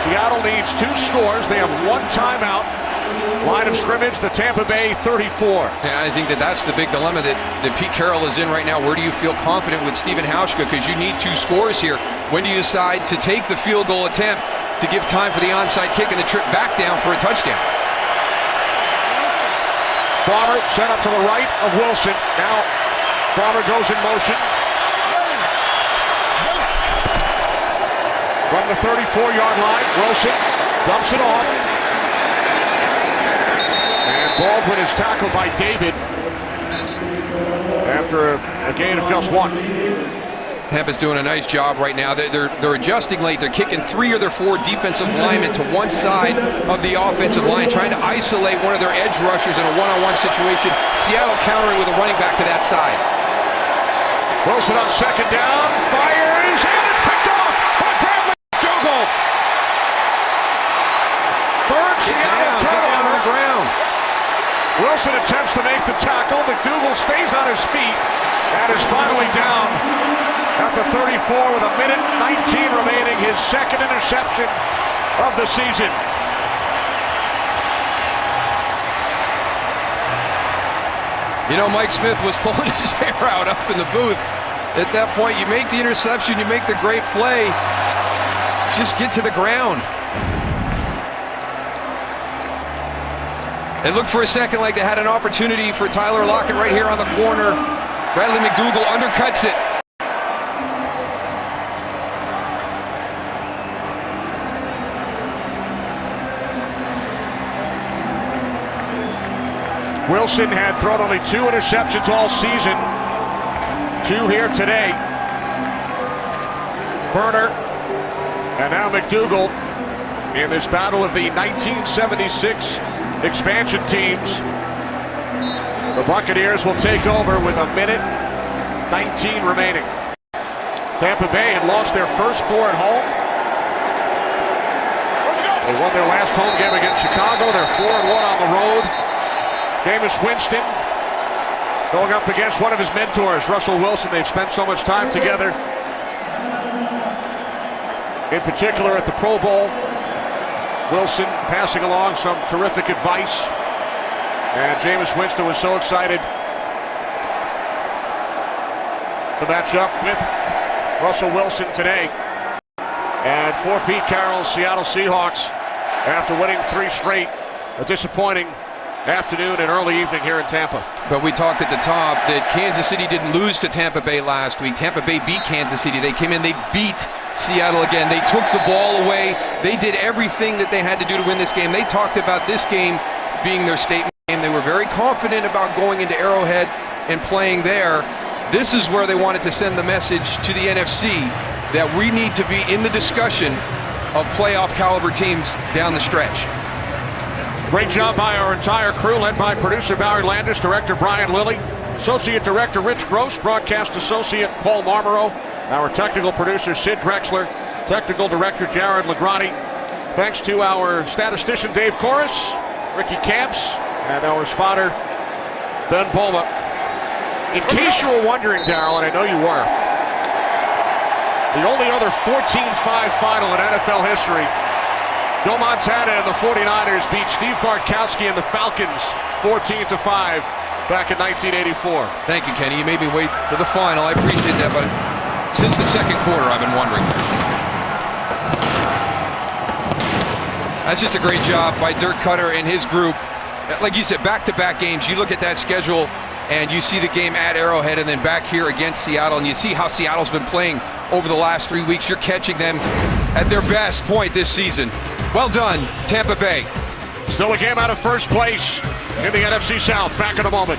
Seattle needs 2 scores. They have 1 timeout. Line of scrimmage, the Tampa Bay 34. Yeah, I think that's the big dilemma that Pete Carroll is in right now. Where do you feel confident with Stephen Hauschka? Because you need 2 scores here. When do you decide to take the field goal attempt to give time for the onside kick and the trip back down for a touchdown? Bomber set up to the right of Wilson. Now Bomber goes in motion. From the 34-yard line, Wilson dumps it off. And Baldwin is tackled by David after a gain of just 1. Tampa's doing a nice job right now. They're adjusting late. They're kicking 3 of their 4 defensive linemen to one side of the offensive line, trying to isolate one of their edge rushers in a one-on-one situation. Seattle countering with a running back to that side. Wilson on second down, fires, and it's picked off by Bradley McDougald. Third Seattle turnover on the ground. Wilson attempts to make the tackle. McDougald stays on his feet and is finally down at the 34 with 1:19 remaining. His second interception of the season. You know, Mike Smith was pulling his hair out up in the booth. At that point, you make the interception, you make the great play. Just get to the ground. It looked for a second like they had an opportunity for Tyler Lockett right here on the corner. Bradley McDougald undercuts it. Wilson had thrown only 2 interceptions all season. 2 here today. Burner and now McDougald in this battle of the 1976 expansion teams. The Buccaneers will take over with 1:19 remaining. Tampa Bay had lost their first 4 at home. They won their last home game against Chicago. They're 4-1 on the road. Jameis Winston going up against one of his mentors, Russell Wilson. They've spent so much time together, in particular at the Pro Bowl. Wilson passing along some terrific advice. And Jameis Winston was so excited to match up with Russell Wilson today. And for Pete Carroll's Seattle Seahawks, after winning 3 straight, a disappointing afternoon and early evening here in Tampa. But we talked at the top that Kansas City didn't lose to Tampa Bay last week. Tampa Bay beat Kansas City. They came in, they beat Seattle again. They took the ball away. They did everything that they had to do to win this game. They talked about this game being their statement game. They were very confident about going into Arrowhead and playing there. This is where they wanted to send the message to the NFC that we need to be in the discussion of playoff caliber teams down the stretch. Great job by our entire crew, led by producer Barry Landis, director Brian Lilly, associate director Rich Gross, broadcast associate Paul Marmero, our technical producer Sid Drexler, technical director Jared Legrani. Thanks to our statistician Dave Corris, Ricky Camps, and our spotter Ben Boma. In case you were wondering, Darryl, and I know you were, the only other 14-5 final in NFL history, Joe Montana and the 49ers beat Steve Bartkowski and the Falcons 14-5 back in 1984. Thank you, Kenny. You made me wait to the final. I appreciate that, but since the second quarter, I've been wondering. That's just a great job by Dirk Cutter and his group. Like you said, back-to-back games. You look at that schedule, and you see the game at Arrowhead and then back here against Seattle, and you see how Seattle's been playing over the last 3 weeks. You're catching them at their best point this season. Well done, Tampa Bay. Still a game out of first place in the NFC South. Back in a moment.